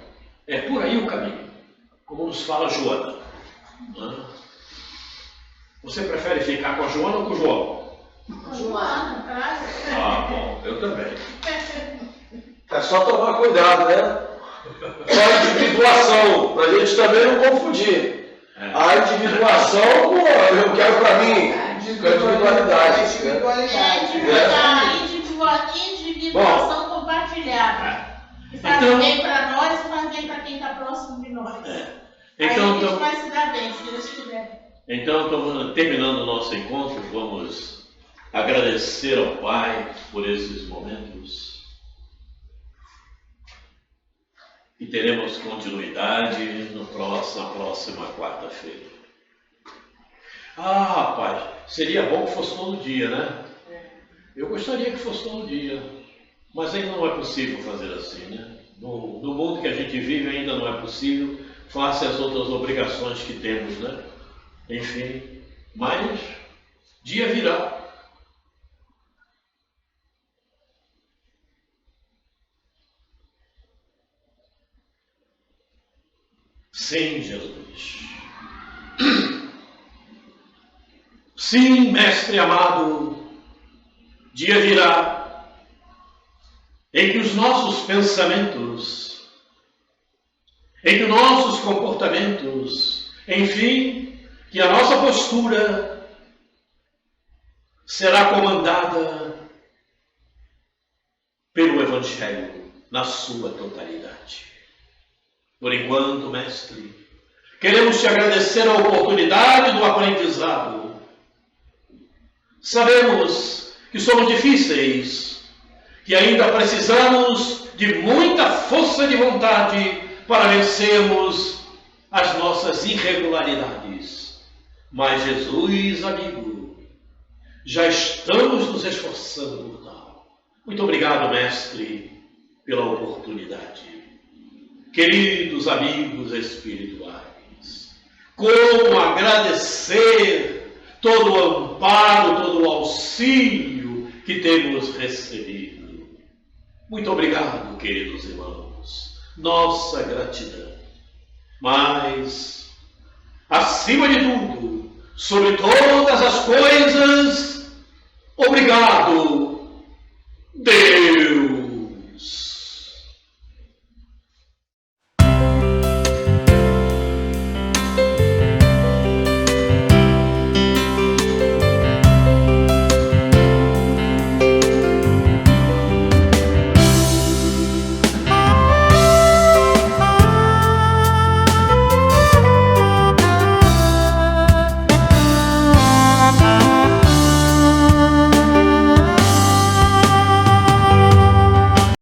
É por aí o caminho. Como nos fala Joana. Você prefere ficar com a Joana ou com o João? Joana. Ah, bom, eu também. É só tomar cuidado, né? Só individuação, para a gente também não confundir. A individuação, eu quero para mim, individualidade. Individuação compartilhada. Que faz bem para nós e faz bem para quem está próximo de nós. Então, aí a gente vai se dar bem, se Deus quiser. Então, estamos terminando o nosso encontro. Vamos agradecer ao Pai por esses momentos. E teremos continuidade na próxima quarta-feira. Ah, rapaz, seria bom que fosse todo dia, né? Eu gostaria que fosse todo dia. Mas ainda não é possível fazer assim, né? No mundo que a gente vive ainda não é possível, face às outras obrigações que temos, né? Enfim, mas dia virá. Sim, Jesus. Sim, Mestre amado, dia virá em que os nossos pensamentos, em que os nossos comportamentos, enfim, que a nossa postura será comandada pelo Evangelho na sua totalidade. Por enquanto, Mestre, queremos te agradecer a oportunidade do aprendizado. Sabemos que somos difíceis, que ainda precisamos de muita força de vontade para vencermos as nossas irregularidades. Mas Jesus, amigo, já estamos nos esforçando por tal. Muito obrigado, Mestre, pela oportunidade. Queridos amigos espirituais, como agradecer todo o amparo, todo o auxílio que temos recebido. Muito obrigado, queridos irmãos. Nossa gratidão. Mas, acima de tudo, sobre todas as coisas, obrigado, Deus.